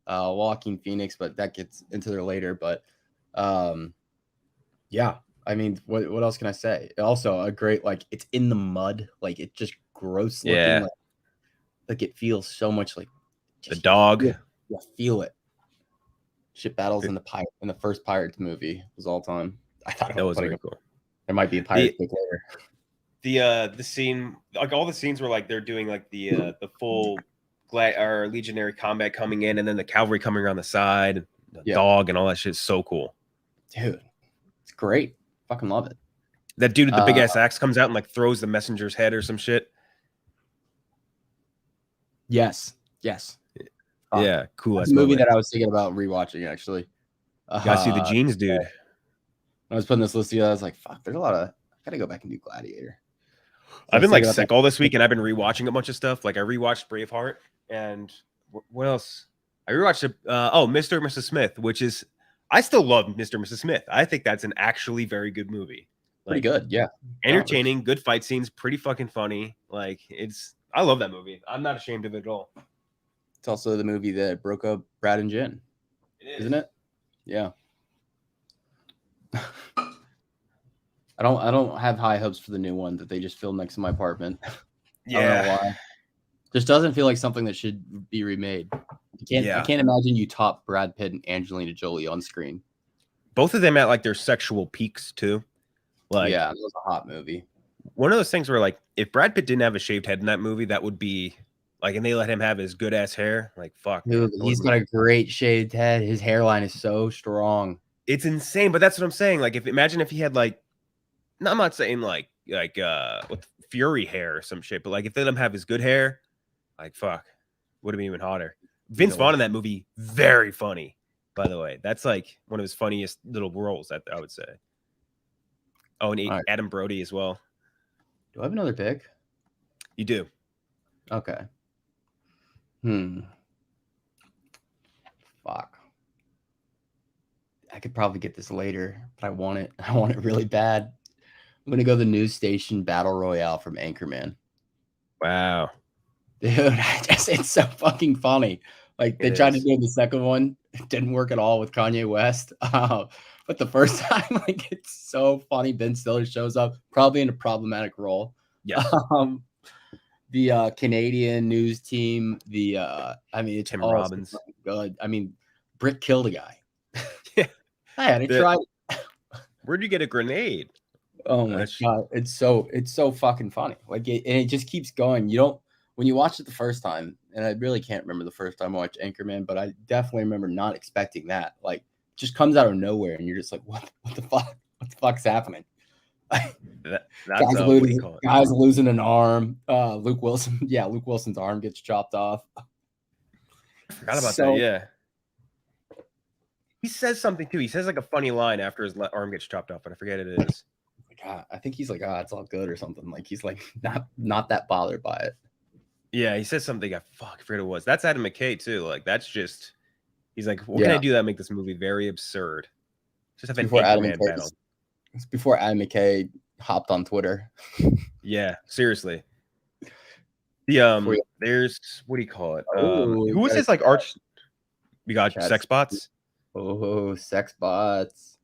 Joaquin Phoenix, but that gets into there later. But yeah, I mean, what else can I say? Also, a great, like, it's in the mud, like it's just gross looking. Yeah. Like it feels so much like the dog. You feel it. Ship battles in the first Pirates movie was all time. I thought that was very cool. There might be a Pirates pick later. The scene, like all the scenes where like they're doing like the full or legionary combat coming in, and then the cavalry coming around the side, the dog and all that shit is so cool. Dude, it's great. Fucking love it. That dude with the big ass axe comes out and like throws the messenger's head or some shit. Yes. Yeah, cool. That's a movie that I was thinking about rewatching, actually. Gotta see the jeans, dude. When I was putting this list together, I was like, fuck, there's a lot of, I gotta go back and do Gladiator. So I've been like sick all this week, and I've been rewatching a bunch of stuff. Like I rewatched Braveheart, and what else? I rewatched Mr. and Mrs. Smith, which is, I still love Mr. and Mrs. Smith. I think that's an actually very good movie. Pretty good, yeah. Entertaining, good fight scenes, pretty fucking funny. Like I love that movie. I'm not ashamed of it at all. It's also the movie that broke up Brad and Jen. Isn't it? Yeah. I don't have high hopes for the new one that they just filmed next to my apartment. Yeah. I don't know why. Just doesn't feel like something that should be remade. I can't imagine you top Brad Pitt and Angelina Jolie on screen. Both of them at like their sexual peaks too. Like, yeah, it was a hot movie. One of those things where like if Brad Pitt didn't have a shaved head in that movie, that would be like, and they let him have his good ass hair. Like, fuck. Dude, he's got a great shaved head. His hairline is so strong. It's insane, but that's what I'm saying. Like, imagine if he had like, no, I'm not saying like with Fury hair or some shit, but like if they let him have his good hair, like fuck, would have been even hotter. Vince Vaughn in that movie, very funny, by the way. That's like one of his funniest little roles, I would say. Oh, and Adam Brody as well. Do I have another pick? You do. Okay. Fuck. I could probably get this later, but I want it. I want it really bad. I'm gonna go the news station battle royale from Anchorman. Wow. Dude, it's so fucking funny. Like they tried to do the second one, it didn't work at all with Kanye West. But the first time, like it's so funny. Ben Stiller shows up, probably in a problematic role. Yes. The Canadian news team, I mean, it's Tim all Robbins. so good. I mean, Brick killed a guy. Yeah. I had to try. Where'd you get a grenade? Oh my god, it's so fucking funny. Like it just keeps going. You don't when you watch it the first time, and I really can't remember the first time I watched Anchorman, but I definitely remember not expecting that. Like, it just comes out of nowhere, and you're just like, what the fuck? What the fuck's happening? Guys losing an arm. Luke Wilson, Luke Wilson's arm gets chopped off. I forgot about that. Yeah. He says something too. He says like a funny line after his arm gets chopped off, but I forget it is. I think he's like, it's all good or something. Like he's like not that bothered by it. Yeah, he says something. I forget what it was. That's Adam McKay too. Like that's just. He's like, what can I do that make this movie very absurd? Just have an Anchorman battle. It's before Adam McKay hopped on Twitter. Yeah, seriously. The there's what do you call it? Who was his like arch? We got sex bots. Oh, sex bots.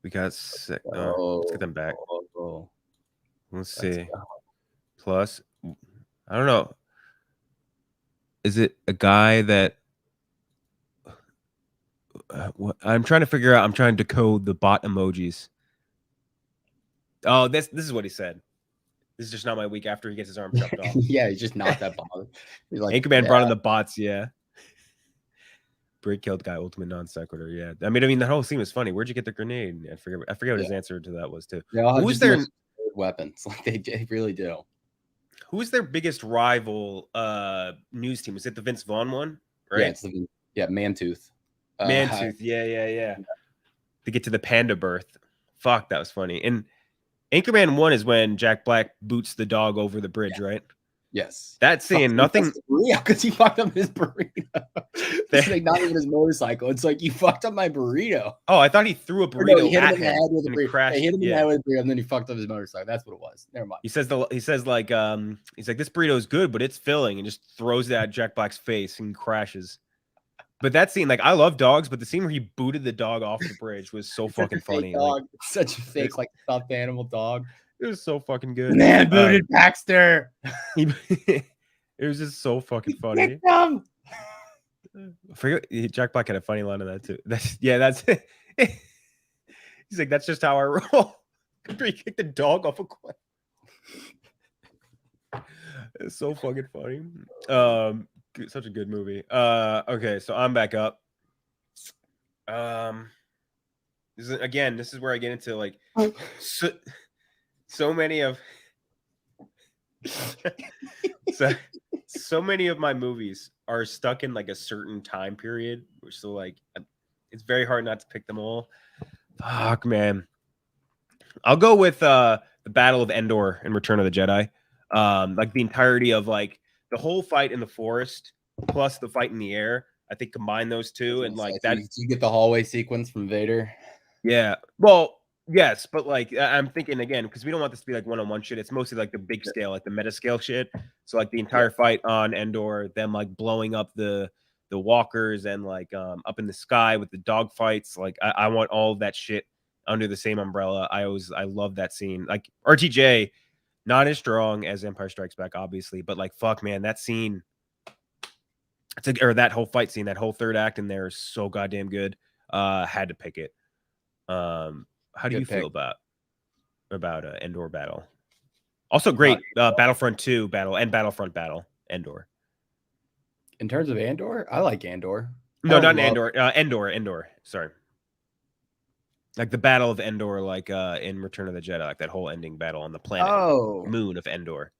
We got let's get them back. Let's see. Plus, I don't know. Is it a guy that? I'm trying to figure out. I'm trying to decode the bot emojis. Oh, this is what he said. This is just not my week after he gets his arm chopped off. Yeah, he's just not that bothered. He's like, Anchorman brought in the bots. Yeah. Brick killed guy, ultimate non sequitur. Yeah, I mean, that whole scene was funny. Where'd you get the grenade? I forget what his answer to that was too. Who's their weapons? Like they really do. Who's their biggest rival news team? Was it the Vince Vaughn one? Right? Yeah, it's Mantooth. Mantooth. Yeah. To get to the panda birth. Fuck, that was funny. And Anchorman 1 is when Jack Black boots the dog over the bridge, right? Yes. That's saying nothing. Because he fucked up his burrito. It's like not even his motorcycle. It's like, you fucked up my burrito. Oh, I thought he threw a burrito he hit at him in the head with a burrito. He hit him in the head with a burrito, and then he fucked up his motorcycle. That's what it was. Never mind. He says like he's like, this burrito is good, but it's filling, and just throws it at Jack Black's face and crashes. But that scene, like, I love dogs, but the scene where he booted the dog off the bridge was so fucking funny. Dog. Like, such a fake, like, stuffed animal dog. It was so fucking good. Man booted Baxter. It was just so fucking funny. I forget, Jack Black had a funny line on that too. That's it. He's like, that's just how I roll. He kicked the dog off a cliff. It's so fucking funny. Such a good movie. Okay, so I'm back up. This is where I get into like so many of so many of my movies are stuck in like a certain time period, so like it's very hard not to pick them all. Fuck, man. I'll go with the Battle of Endor in Return of the Jedi. Like the entirety of like the whole fight in the forest plus the fight in the air. I think combine those two and like that. You get the hallway sequence from Vader. Yeah. Well, yes, but like I'm thinking again, because we don't want this to be like one-on-one shit. It's mostly like the big scale, like the meta scale shit. So like the entire fight on Endor, them like blowing up the walkers and like up in the sky with the dog fights. Like I want all of that shit under the same umbrella. I love that scene. Like RTJ, not as strong as Empire Strikes Back, obviously, but like fuck, man, that scene. Or that whole fight scene, that whole third act in there is so goddamn good. Had to pick it. How do you feel about Endor battle? Also great Battlefront 2 battle and Battlefront battle Endor. In terms of Endor, I like Endor. No, not Endor. Endor. Sorry. Like the Battle of Endor, like in Return of the Jedi, like that whole ending battle on the planet moon of Endor.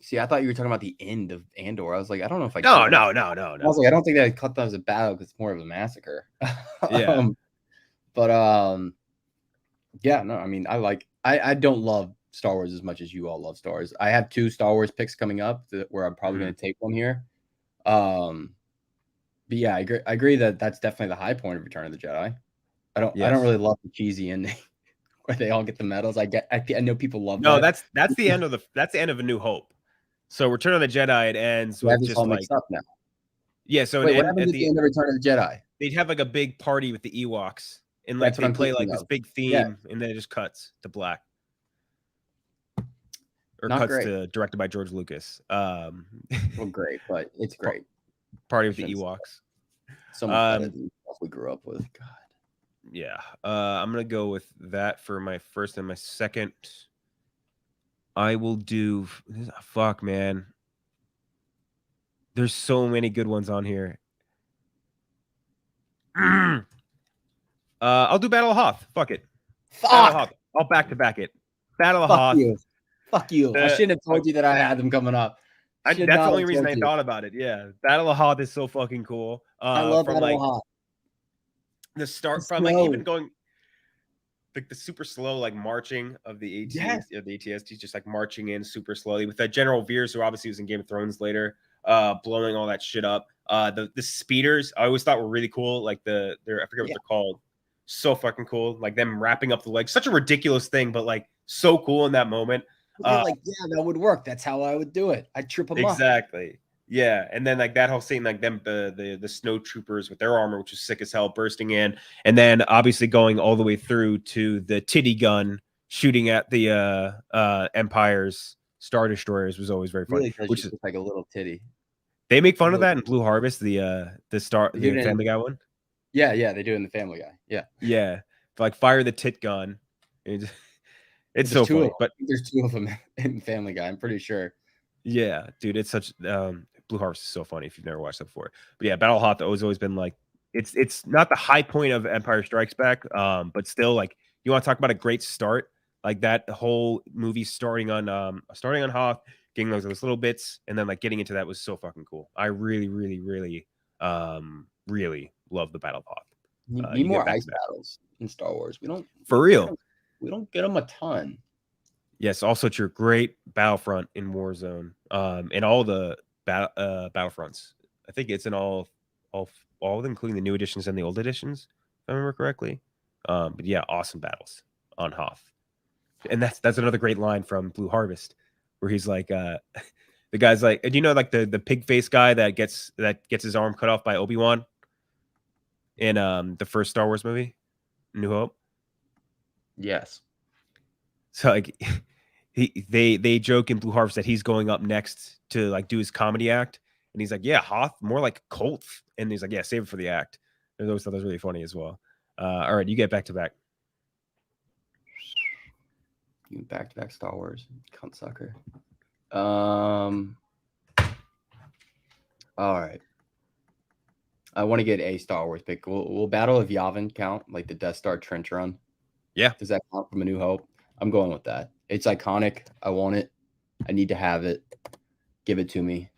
See, I thought you were talking about the end of Endor. I was like, I don't know if I. No. I was like, I don't think that I cut that as a battle because it's more of a massacre. Yeah. Yeah, no, I mean, I don't love Star Wars as much as you all love Star Wars. I have 2 Star Wars picks coming up where I'm probably going to take one here. But yeah, I agree that that's definitely the high point of Return of the Jedi. I don't really love the cheesy ending where they all get the medals. I know people love No, that. that's the end of A New Hope. So Return of the Jedi, it ends with just all like mixed up now. Yeah, so Wait, what happens at the end of Return of the Jedi? They'd have like a big party with the Ewoks, and like That's what they I'm play thinking like this of. big theme, and then it just cuts to black. Or Not cuts great. to directed by George Lucas. Well, great, but it's great. Party with the Ewoks. So much better than stuff we grew up with. God. Yeah. I'm gonna go with that for my first and my second. I will do fuck, man. There's so many good ones on here. I'll do Battle of Hoth. Fuck it. Fuck. Battle of Hoth. I'll back to back it. Battle of Hoth. Fuck you. I shouldn't have told you that I had them coming up. That's the only reason I thought about it. Yeah. Battle of Hoth is so fucking cool. I love Battle of Hoth. The start from like even going like the super slow like marching of the ATSTs, just like marching in super slowly with that General Veers, who obviously was in Game of Thrones later, blowing all that shit up. The speeders I always thought were really cool. Like I forget what they're called. So fucking cool. Like them wrapping up the legs. Such a ridiculous thing, but like so cool in that moment. Like, yeah, that would work. That's how I would do it. I'd trip them up. Exactly. Yeah, and then like that whole scene, like them the snow troopers with their armor, which is sick as hell, bursting in, and then obviously going all the way through to the titty gun shooting at the Empire's Star Destroyers was always very funny. Really, which is like a little titty. They make fun of that in Blue Harvest, the Family Guy one. Yeah, they do it in the Family Guy. Yeah, like fire the tit gun. It's so funny, but there's two of them in Family Guy. I'm pretty sure. Yeah, dude, it's such Blue Harvest is so funny if you've never watched that before. But yeah, Battle of Hoth has always been like it's not the high point of Empire Strikes Back, but still like you want to talk about a great start, like that whole movie starting on Hoth, getting those little bits, and then like getting into that was so fucking cool. I really, really, really, really love the Battle of Hoth. Need more ice battles in Star Wars. We don't we don't get them a ton. Yes, also it's your great Battlefront in Warzone, and all the Battlefronts. I think it's in all of them, including the new editions and the old editions, if I remember correctly. But yeah, awesome battles on Hoth, and that's another great line from Blue Harvest, where he's like, the guy's like, do you know like the pig face guy that gets his arm cut off by Obi-Wan in the first Star Wars movie, New Hope? Yes. So like. They joke in Blue Harvest that he's going up next to like do his comedy act, and he's like, yeah, Hoth, more like Colt, and he's like, yeah, save it for the act. I always thought that was really funny as well. All right, you get back to back. You back to back Star Wars, cunt sucker. All right. I want to get a Star Wars pick. Will Battle of Yavin count, like the Death Star trench run? Yeah. Does that count from A New Hope? I'm going with that. It's iconic. I want it. I need to have it. Give it to me.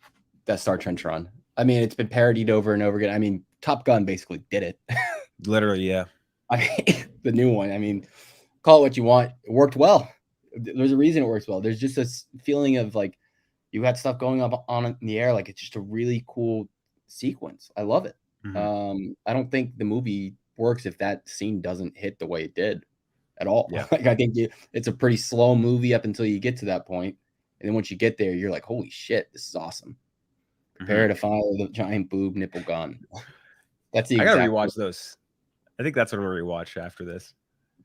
Death Star trench run. I mean, it's been parodied over and over again. I mean, Top Gun basically did it. Literally, yeah. I mean, the new one. I mean, call it what you want. It worked well. There's a reason it works well. There's just this feeling of like you got stuff going up on in the air. Like it's just a really cool sequence. I love it. Mm-hmm. I don't think the movie works if that scene doesn't hit the way it did at all. Yeah. Like I think it's a pretty slow movie up until you get to that point. And then once you get there, you're like, holy shit, this is awesome. Prepare to fire the giant boob nipple gun. That's the I gotta rewatch those. I think that's what I'm gonna rewatch after this.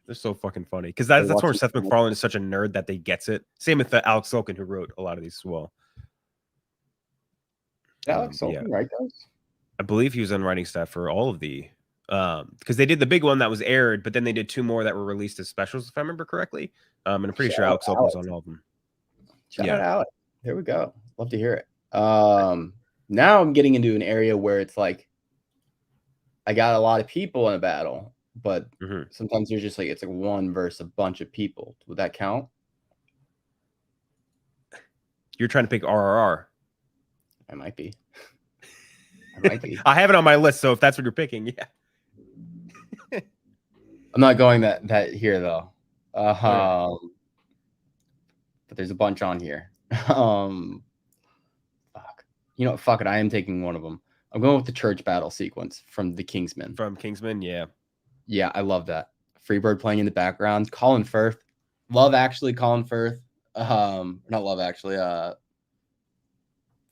They're so fucking funny because that's where Seth MacFarlane is such a nerd that they gets it. Same with Alex Sulkin, who wrote a lot of these as well. Alex Sulkin, right, guys? I believe he was on writing staff for all of the because they did the big one that was aired, but then they did two more that were released as specials, if I remember correctly. And I'm pretty sure Alex Sulkin was on all of them. Shout out Alex. Here we go. Love to hear it. Now I'm getting into an area where it's like I got a lot of people in a battle, but sometimes there's just like it's like one versus a bunch of people. Would that count? You're trying to pick RRR. I might be. I have it on my list, so if that's what you're picking, yeah. I'm not going that here though. But there's a bunch on here. Fuck. You know, fuck it. I am taking one of them. I'm going with the church battle sequence from the Kingsmen. From Kingsmen, yeah. Yeah, I love that. Freebird playing in the background. Colin Firth. Love Actually, Colin Firth. Not Love Actually.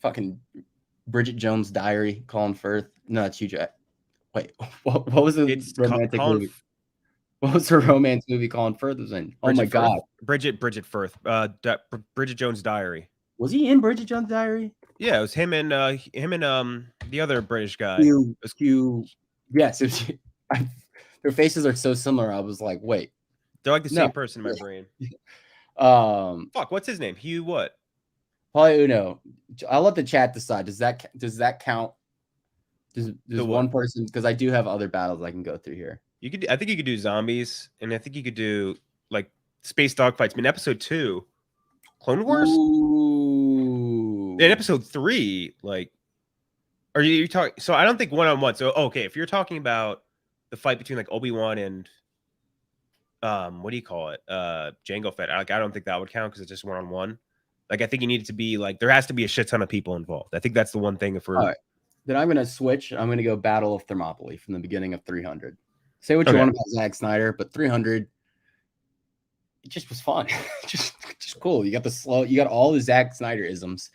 Fucking Bridget Jones' Diary, Colin Firth. No, that's Hugh Jack. Wait, what was the romantic movie? What was the romance movie Colin Firth was in? Oh my God. Bridget Firth. Bridget Jones' Diary. Was he in Bridget Jones' Diary? Yeah, it was him and the other British guy. Hugh. Yes, their faces are so similar. I was like, wait. They're like the same person in my brain. Fuck, what's his name? Hugh what? Probably Uno. I'll let the chat decide. Does that count? Does one person? Because I do have other battles I can go through here. I think you could do zombies, and I think you could do like space dogfights. I mean, episode 2, Clone Wars. Ooh. In episode 3, like, are you talking? So I don't think 1-on-1. So okay, if you're talking about the fight between like Obi-Wan and what do you call it? Jango Fett. Like, I don't think that would count because it's just 1-on-1. Like, I think you need it to be like there has to be a shit ton of people involved. I think that's the one thing. If we're all right, then I'm gonna switch. I'm gonna go Battle of Thermopylae from the beginning of 300. Say what you want about Zack Snyder, but 300, it just was fun. just cool. You got all the Zack Snyder isms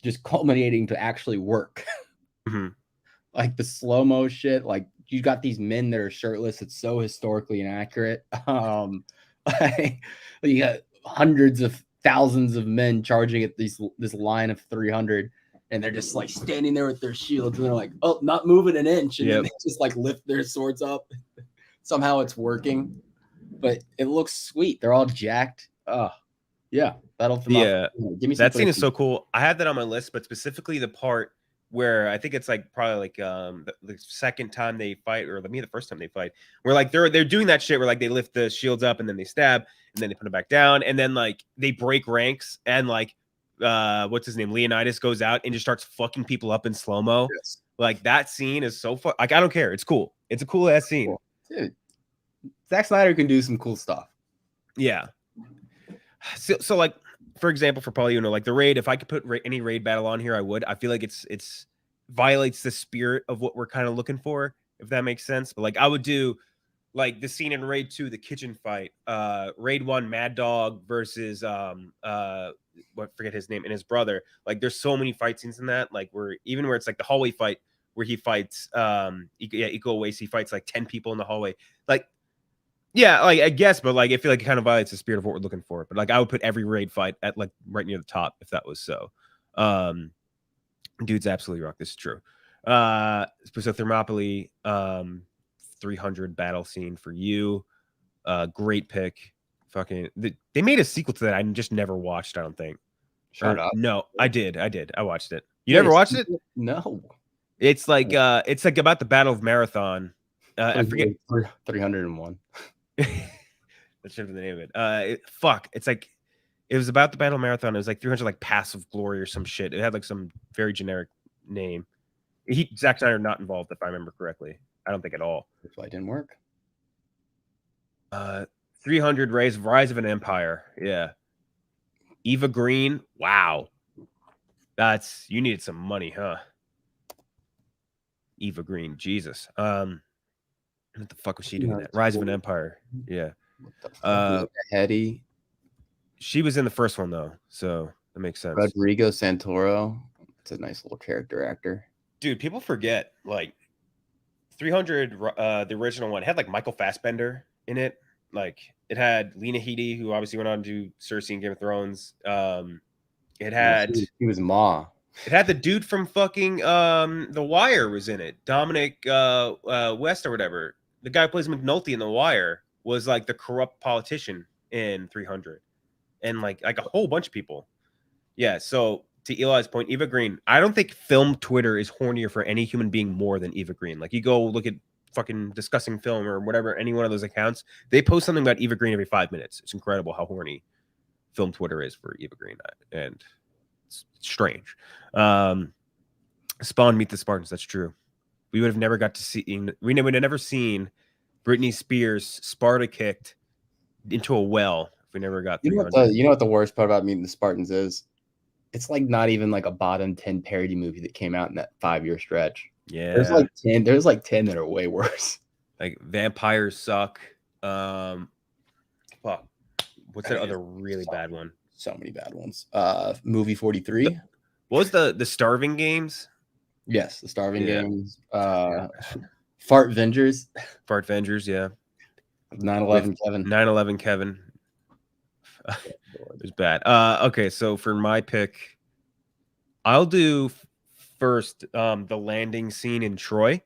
just culminating to actually work. Mm-hmm. Like the slow-mo shit. Like you got these men that are shirtless. It's so historically inaccurate. You got hundreds of thousands of men charging at this line of 300. And they're just like standing there with their shields, and they're like, "Oh, not moving an inch," and then they just like lift their swords up. Somehow it's working, but it looks sweet. They're all jacked. Oh, yeah, yeah. Give me that scene is so cool. I had that on my list, but specifically the part where I think it's like probably like the second time they fight, or maybe the first time they fight, where like they're doing that shit where like they lift the shields up and then they stab and then they put it back down, and then like they break ranks and like. What's his name? Leonidas goes out and just starts fucking people up in slow-mo. Yes. Like that scene is so fun. Like I don't care. It's cool. It's a cool ass scene. Dude, Zack Snyder can do some cool stuff. Yeah. So like for example, for Paulie, like the raid, if I could put any raid battle on here, I would. I feel like it's violates the spirit of what we're kind of looking for, if that makes sense. But like I would do like the scene in Raid 2, the kitchen fight. Raid 1, Mad Dog versus forget his name, and his brother. Like there's so many fight scenes in that, like where it's like the hallway fight where he fights Iko Uwais, he fights like 10 people in the hallway. Like yeah, like I guess, but like I feel like it kind of violates the spirit of what we're looking for. But like I would put every raid fight at like right near the top if that was so. Dude's absolutely rock. This is true. So Thermopylae 300 battle scene for you. Great pick. Fucking they made a sequel to that I just never watched, I don't think. Shut up. No, I did. I watched it. You never watched it? No. It's like about the Battle of Marathon. I forget 301. That should have been the name of it. It's like it was about the Battle of Marathon. It was like 300 like Pass of Glory or some shit. It had like some very generic name. Zack Snyder not involved, if I remember correctly. I don't think at all. That's why it didn't work. 300 Rise of an Empire. Yeah. Eva Green. Wow. You needed some money, huh? Eva Green. Jesus. What the fuck was she doing that? Rise of an Empire. Yeah. Hetty. She was in the first one though, so that makes sense. Rodrigo Santoro. It's a nice little character actor. Dude, people forget like 300, the original one had like Michael Fassbender in it. Like it had Lena Headey, who obviously went on to do Cersei in Game of Thrones. It had he was Ma. It had the dude from fucking The Wire was in it. Dominic West or whatever. The guy who plays McNulty in The Wire was like the corrupt politician in 300, and like a whole bunch of people. Yeah. So to Eli's point, Eva Green. I don't think film Twitter is hornier for any human being more than Eva Green. Like you go look at fucking discussing film or whatever, any one of those accounts, they post something about Eva Green every 5 minutes. It's incredible how horny film Twitter is for Eva Green, and it's strange. Spawn Meet the Spartans. That's true. We would have never got to see. We would have never seen Britney Spears Sparta kicked into a well if we never got. You know what the worst part about Meeting the Spartans is? It's like not even like a bottom 10 parody movie that came out in that 5-year stretch. Yeah, there's like 10 that are way worse. Like vampires suck. Fuck. What's that I mean, other really bad one? So many bad ones. Movie 43. What was the Starving Games? Yes, the Starving Yeah. Games. Fart Vengers. Fart Vengers, yeah. 9/11 Kevin. 9/11 Kevin. It was bad. Okay, so for my pick, I'll do first the landing scene in Troy.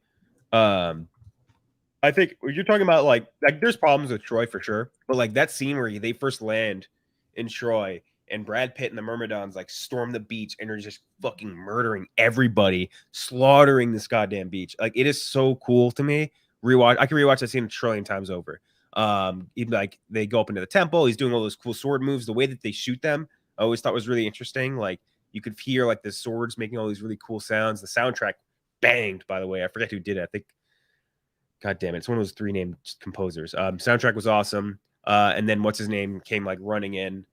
I think you're talking about like there's problems with Troy for sure, but like that scene where they first land in Troy and Brad Pitt and the Myrmidons like storm the beach and are just fucking murdering everybody, slaughtering this goddamn beach. Like it is so cool to me. I can rewatch that scene a trillion times over. Even like they go up into the temple, he's doing all those cool sword moves. The way that they shoot them, I always thought was really interesting. Like you could hear like the swords making all these really cool sounds. The soundtrack banged, by the way. I forget who did it. I think God damn it. It's one of those 3 named composers. Soundtrack was awesome. And then what's his name came like running in.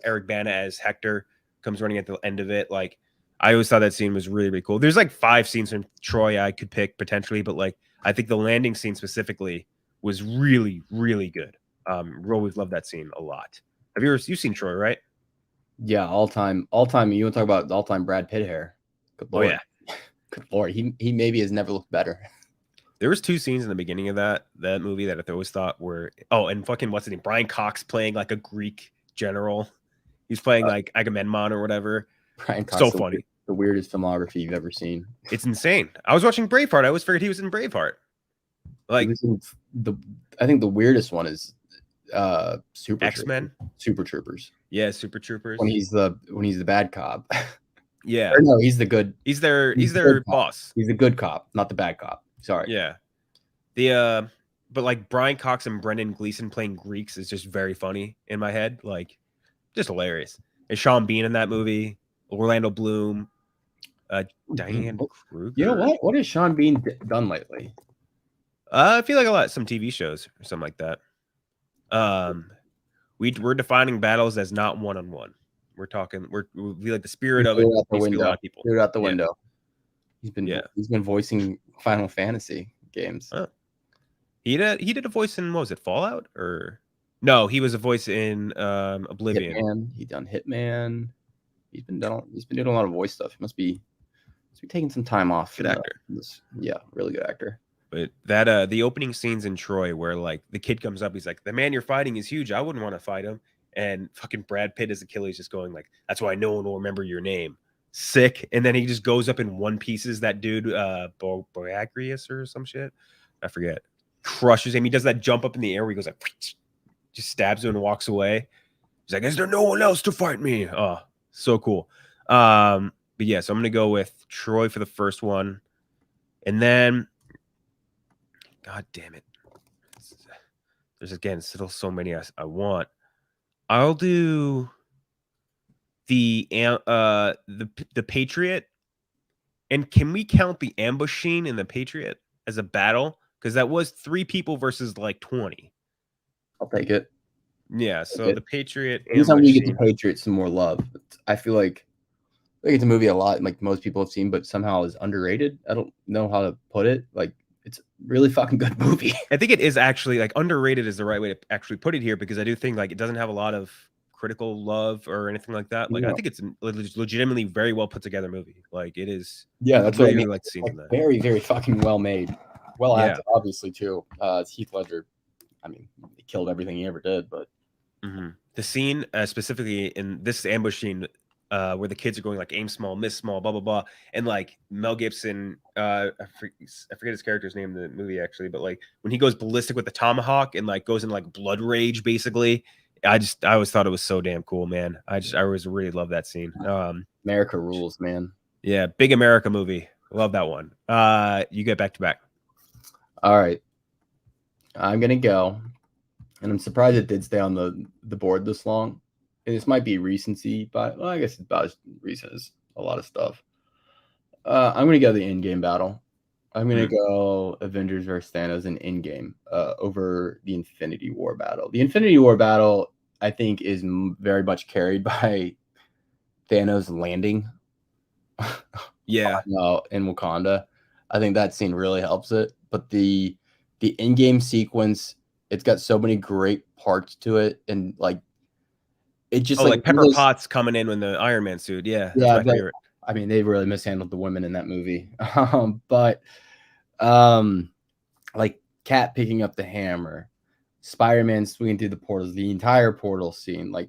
Eric Bana as Hector comes running at the end of it. Like I always thought that scene was really, really cool. There's like 5 scenes from Troy I could pick potentially, but like I think the landing scene specifically was really, really good. Always loved that scene a lot. You've seen Troy, right? Yeah, all time. You want to talk about all time Brad Pitt hair? Good Lord. Oh yeah. Good Lord, he maybe has never looked better. There was 2 scenes in the beginning of that movie that I always thought were and fucking what's his name? Brian Cox playing like a Greek general. He's playing like Agamemnon or whatever. Brian Cox, so funny. The weirdest filmography you've ever seen. It's insane. I was watching Braveheart. I always figured he was in Braveheart. Like I think the weirdest one is Super X-Men, Super Troopers. Yeah, Super Troopers. When he's the bad cop. Yeah. Or no, he's the good. He's their boss. He's the good cop, not the bad cop. Sorry. Yeah. But like Brian Cox and Brendan Gleeson playing Greeks is just very funny in my head. Like, just hilarious. And Sean Bean in that movie, Orlando Bloom, Diane Kruger. You know what? What has Sean Bean done lately? I feel like some TV shows or something like that. We're defining battles as not one-on-one. We're like the spirit of it. Out the window. A lot of people. Threw it out the window. He's been voicing Final Fantasy games. Huh. He did a voice in, what was it, Fallout? Or no, he was a voice in Oblivion. Hitman. He done Hitman. He's been doing a lot of voice stuff. He must be taking some time off. Good actor. Really good actor. But that the opening scenes in Troy where like the kid comes up, he's like, the man you're fighting is huge. I wouldn't want to fight him. And fucking Brad Pitt as Achilles just going like, that's why no one will remember your name. Sick. And then he just goes up in one pieces that dude, Boagrius or some shit. I forget. Crushes him. He does that jump up in the air where he goes like, just stabs him and walks away. He's like, is there no one else to fight me? Oh, so cool. But yeah, so I'm gonna go with Troy for the first one. And then God damn it. There's again still so many I want. I'll do the Patriot. And can we count the ambush scene in the Patriot as a battle? Because that was 3 people versus like 20. I'll take it. Yeah, so the Patriot. Anytime we get the Patriot some more love, I feel like it's a movie a lot like most people have seen, but somehow is underrated. I don't know how to put it. Like it's a really fucking good movie. I think it is actually like underrated is the right way to actually put it here, because I do think like it doesn't have a lot of critical love or anything like that. Like I think it's a legitimately very well put together movie. Like it is. Yeah, that's what I mean. Like seeing that. Very, very fucking well made. Well acted, obviously too. It's Heath Ledger. I mean, he killed everything he ever did, but the scene specifically in this ambush scene where the kids are going like aim small, miss small, blah blah blah, and like Mel Gibson, I forget his character's name in the movie actually, but like when he goes ballistic with the tomahawk and like goes in like blood rage, basically, I always thought it was so damn cool, man. I always really love that scene. America rules, man. Yeah, big America movie. Love that one. You get back to back. All right, I'm gonna go. And I'm surprised it did stay on the board this long. And this might be recency, but I guess it's about as recent as a lot of stuff. I'm going to go the in-game battle. I'm going to go Avengers versus Thanos in in-game over the Infinity War battle. The Infinity War battle, I think, is very much carried by Thanos landing in Wakanda. I think that scene really helps it. But the in-game sequence, it's got so many great parts to it, and like it just like Pepper Potts coming in with the Iron Man suit. Yeah, that's my favorite. I mean, they really mishandled the women in that movie. Like Cat picking up the hammer, Spider-Man swinging through the portals, the entire portal scene, like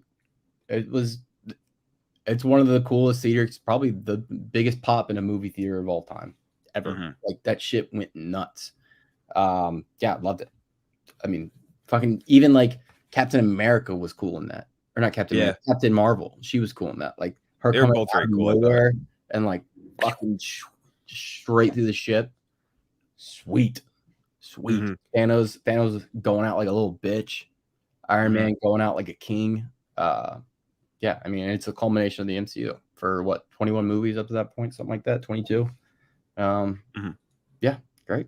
it's one of the coolest theaters, probably the biggest pop in a movie theater of all time ever. Mm-hmm. Like that shit went nuts. Yeah, loved it. I mean, fucking even like Captain America was cool in that, or not Captain America, Captain Marvel. She was cool in that. Like her they were coming both out very of cool, nowhere and like fucking straight through the ship. Sweet. Mm-hmm. Thanos going out like a little bitch. Iron Man going out like a king. Yeah, I mean, it's a culmination of the MCU for what, 21 movies up to that point, something like that, 22. Yeah, great.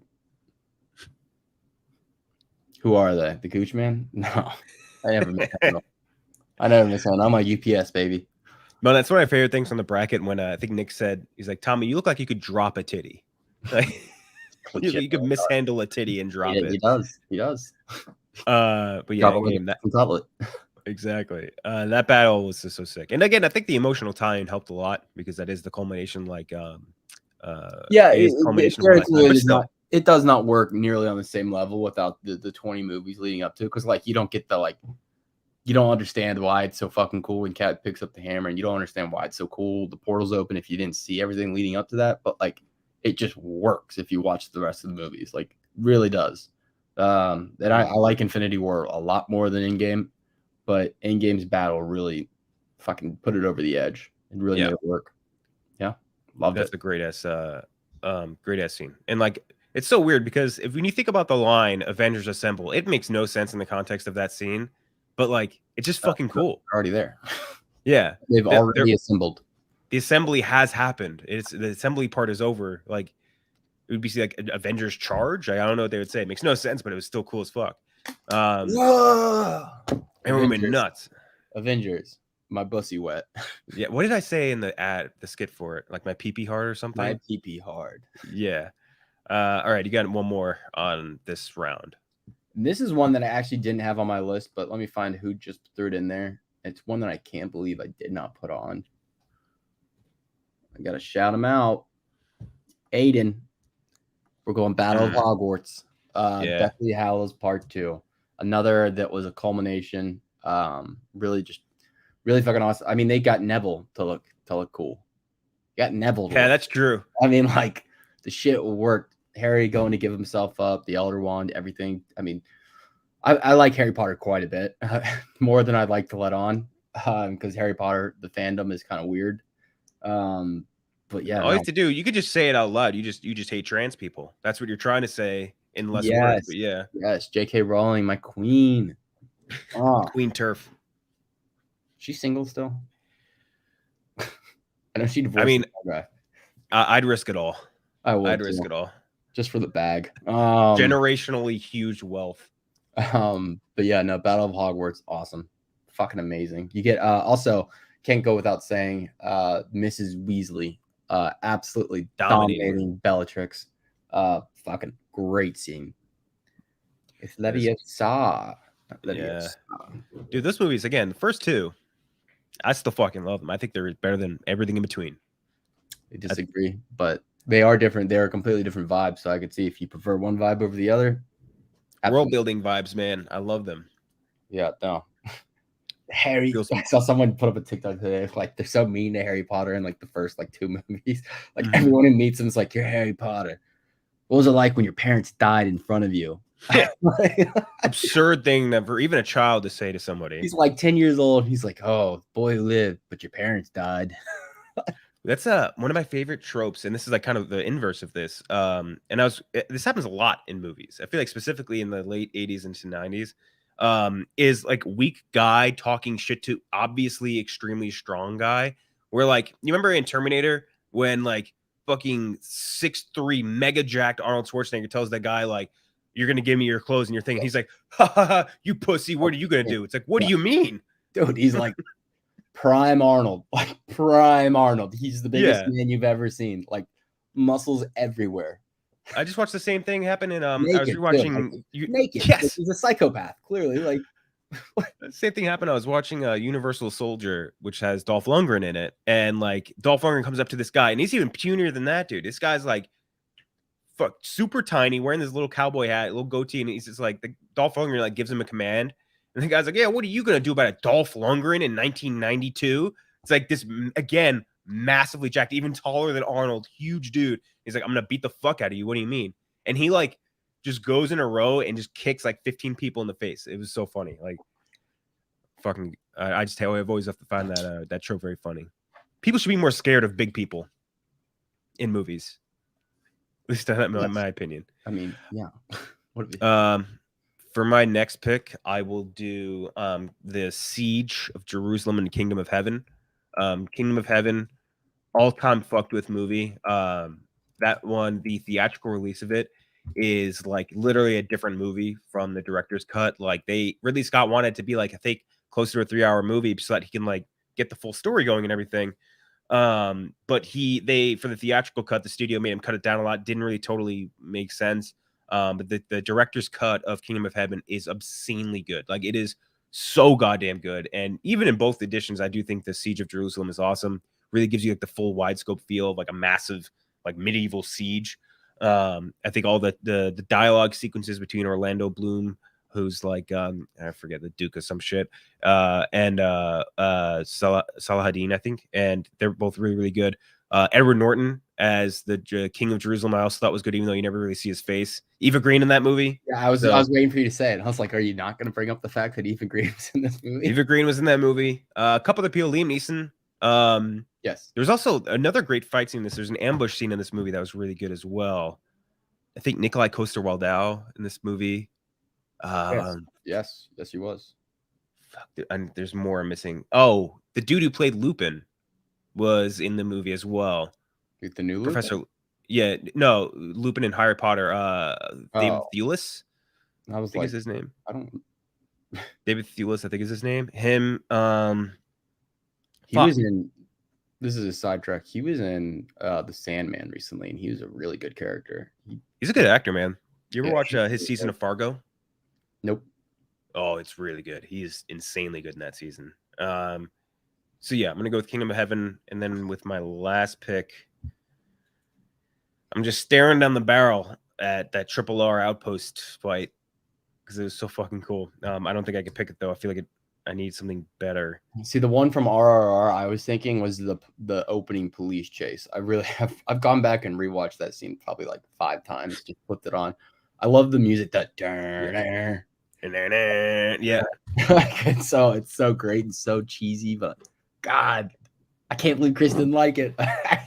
Who are they? The Gooch Man? No, I never miss one. I never miss one. I'm a UPS baby. No, that's one of my favorite things from the bracket when I think Nick said, he's like, Tommy, you look like you could drop a titty. Like, you could mishandle a titty and drop it. He does. He does. But yeah, that exactly. That battle was just so sick. And again, I think the emotional tie-in helped a lot because that is the culmination, like it does not work nearly on the same level without the 20 movies leading up to it, because like you don't get the like, you don't understand why it's so fucking cool when Cat picks up the hammer, and you don't understand why it's so cool the portal's open if you didn't see everything leading up to that, but like it just works if you watch the rest of the movies, like really does. And I like Infinity War a lot more than Endgame, but Endgame's battle really fucking put it over the edge and really made it work. Yeah, loved it. That's a great ass scene. And like, it's so weird because when you think about the line "Avengers Assemble," it makes no sense in the context of that scene, but like, it's just fucking cool. They're already there. Yeah, they've already assembled. The assembly has happened. The assembly part is over. Like, it would be like Avengers Charge. I don't know what they would say. It makes no sense, but it was still cool as fuck. Everyone went nuts. Avengers, my bussy wet. Yeah, what did I say in the skit for it? Like my pee hard or something? My pee hard. Yeah. All right, you got one more on this round. This is one that I actually didn't have on my list, but let me find who just threw it in there. It's one that I can't believe I did not put on. I gotta shout him out. Aiden. We're going Battle of Hogwarts. Deathly Hallows Part 2. Another that was a culmination. Really fucking awesome. I mean, they got Neville to look cool. Got Neville. Yeah, that's true. I mean, like the shit worked. Harry going to give himself up, the Elder Wand, everything. I mean, I like Harry Potter quite a bit, more than I'd like to let on, because Harry Potter, the fandom is kind of weird. But yeah, all you have to do, you could just say it out loud. You just hate trans people. That's what you're trying to say in less words. But yeah. Yes, J.K. Rowling, my queen. Queen Turf. She's single still. I know she divorced. I mean, I'd risk it all. I'd risk it all. Just for the bag. Generationally huge wealth. But yeah, no, Battle of Hogwarts, awesome. Fucking amazing. You get also can't go without saying Mrs. Weasley. Absolutely dominating Bellatrix. Fucking great scene. If Leviosa. Yeah. Dude, those movies, again, the first two, I still fucking love them. I think they're better than everything in between. I disagree, but they are different. They are completely different vibes. So I could see if you prefer one vibe over the other. World building vibes, man. I love them. Yeah, no. Harry, I saw someone put up a TikTok today. Like, they're so mean to Harry Potter in like the first like 2 movies. Like everyone who meets him is like, "You're Harry Potter. What was it like when your parents died in front of you?" Absurd thing that for even a child to say to somebody. He's like 10 years old. He's like, "Oh, boy lived, but your parents died." That's one of my favorite tropes, and this is like kind of the inverse of this. This happens a lot in movies. I feel like specifically in the late 80s into 90s. Is like weak guy talking shit to obviously extremely strong guy. Where like, you remember in Terminator when like fucking 6'3" mega jacked Arnold Schwarzenegger tells that guy like, "You're gonna give me your clothes and your thing," and he's like, "Ha ha ha, you pussy, what are you gonna do?" It's like, what do you mean? Dude, he's like prime Arnold. Like prime Arnold. He's the biggest man you've ever seen. Like muscles everywhere. I just watched the same thing happen in I was Naked, rewatching naked. yes. He's a psychopath, clearly. Like, Same thing happened. I was watching Universal Soldier, which has Dolph Lundgren in it, and like Dolph Lundgren comes up to this guy, and he's even punier than that dude. This guy's like super tiny, wearing this little cowboy hat, little goatee, and he's just like the Dolph Lundgren like gives him a command, and the guy's like, "Yeah, what are you gonna do about a Dolph Lundgren in 1992?" It's like this again, massively jacked, even taller than Arnold, huge dude. He's like, "I'm gonna beat the fuck out of you. What do you mean?" And he like just goes in a row and just kicks like 15 people in the face. It was so funny. Like fucking, I've always have to find that trope very funny. People should be more scared of big people in movies. At least that's my opinion. I mean, yeah. For my next pick, I will do the Siege of Jerusalem and the Kingdom of Heaven. Kingdom of Heaven, all-time fucked with movie. That one, the theatrical release of it is like literally a different movie from the director's cut. Like Ridley Scott wanted to be like, I think, closer to a 3-hour movie so that he can like get the full story going and everything. But for the theatrical cut, the studio made him cut it down a lot. Didn't really totally make sense. But the director's cut of Kingdom of Heaven is obscenely good. Like it is so goddamn good. And even in both editions, I do think the Siege of Jerusalem is awesome. Really gives you like the full wide scope feel of like a massive like medieval siege. I think all the dialogue sequences between Orlando Bloom, who's like I forget, the Duke of some shit, and Salahadin, I think, and they're both really, really good. Edward Norton as the King of Jerusalem, I also thought was good, even though you never really see his face. Eva Green in that movie. Yeah, I was waiting for you to say it. I was like, are you not going to bring up the fact that Eva Green was in this movie? Eva Green was in that movie. A couple of people, Liam Neeson. Yes. There's also another great fight scene in this. There's an ambush scene in this movie that was really good as well. I think Nikolai Coster-Waldau in this movie. Yes, he was. Fuck, and there's more I'm missing. Oh, the dude who played Lupin was in the movie as well. The new Professor Lupin? Yeah, no, Lupin in Harry Potter. David Thewlis. I think is his name. I don't. David Thewlis, I think is his name. Him. He was in. This is a sidetrack. He was in The Sandman recently, and he was a really good character. He's a good actor, man. You ever watch his season of Fargo? Nope. Oh, it's really good. He is insanely good in that season. So yeah, I'm gonna go with Kingdom of Heaven, and then with my last pick, I'm just staring down the barrel at that Triple R Outpost fight because it was so fucking cool. I don't think I could pick it though. I feel like I need something better. See, the one from RRR I was thinking was the opening police chase. I've gone back and rewatched that scene probably like 5 times. Just flipped it on. I love the music that yeah. it's so great and so cheesy, but God, I can't believe Chris didn't like it.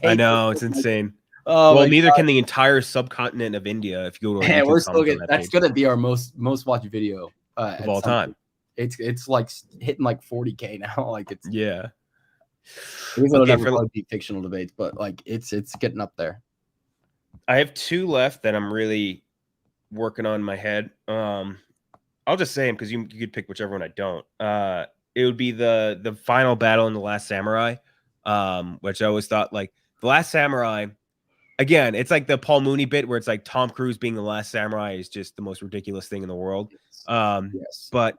I know, it's insane. Oh, well, neither can the entire subcontinent of India. If you go to we're still getting that's gonna be our most watched video of all time. It's like hitting like 40K now. Like it's yeah. It'll never probably be fictional debates, but like it's getting up there. I have 2 left that I'm really working on in my head. I'll just say them because you could pick whichever one I don't. It would be the final battle in The Last Samurai, which I always thought like The Last Samurai. Again, it's like the Paul Mooney bit where it's like Tom Cruise being the last samurai is just the most ridiculous thing in the world. Yes. But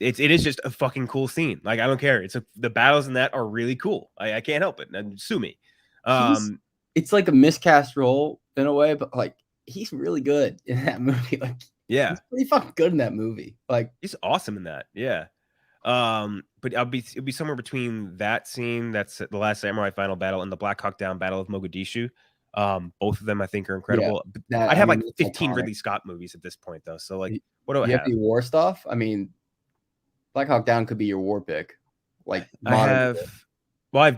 it is just a fucking cool scene. Like I don't care. The battles in that are really cool. I can't help it. And sue me. It's like a miscast role in a way, but like he's really good in that movie. Like he's pretty fucking good in that movie. Like he's awesome in that. Yeah. But it'll be somewhere between that scene, that's The Last Samurai final battle, and the Black Hawk Down Battle of Mogadishu. Both of them I think are incredible. Yeah, I'd have like 15 Ridley Scott movies at this point though. So like what do I have? Any war stuff? I mean, Black Hawk Down could be your war pick. Like I have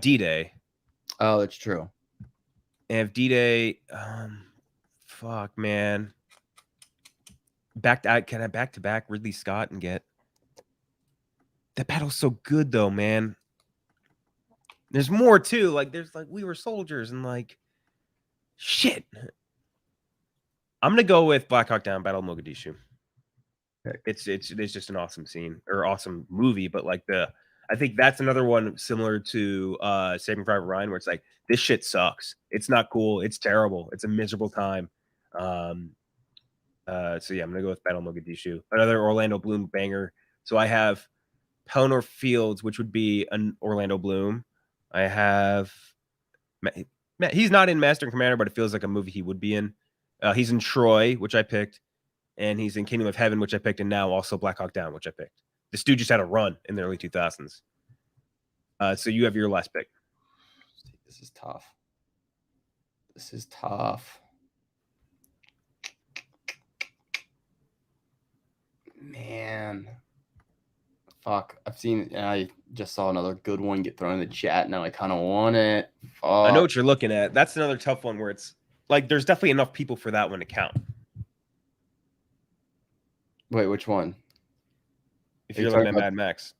D-Day. Oh, that's true. I have D-Day. Fuck man. Can I back to back Ridley Scott and get that battle's so good though, man. There's more too. Like there's like We Were Soldiers and like shit. I'm gonna go with Black Hawk Down Battle of Mogadishu. Okay. It's just an awesome scene or awesome movie, but like I think that's another one similar to Saving Private Ryan where it's like this shit sucks. It's not cool. It's terrible. It's a miserable time. So yeah, I'm gonna go with Battle of Mogadishu. Another Orlando Bloom banger. So I have Pelennor Fields, which would be an Orlando Bloom. I have he's not in Master and Commander, but it feels like a movie he would be in. He's in Troy, which I picked, and he's in Kingdom of Heaven, which I picked, and now also Black Hawk Down, which I picked. This dude just had a run in the early 2000s. So you have your last pick. This is tough. This is tough. Man. Fuck. I just saw another good one get thrown in the chat. Now I kind of want it. Fuck. I know what you're looking at. That's another tough one where it's like there's definitely enough people for that one to count. Wait, which one? If you're looking at Mad Max.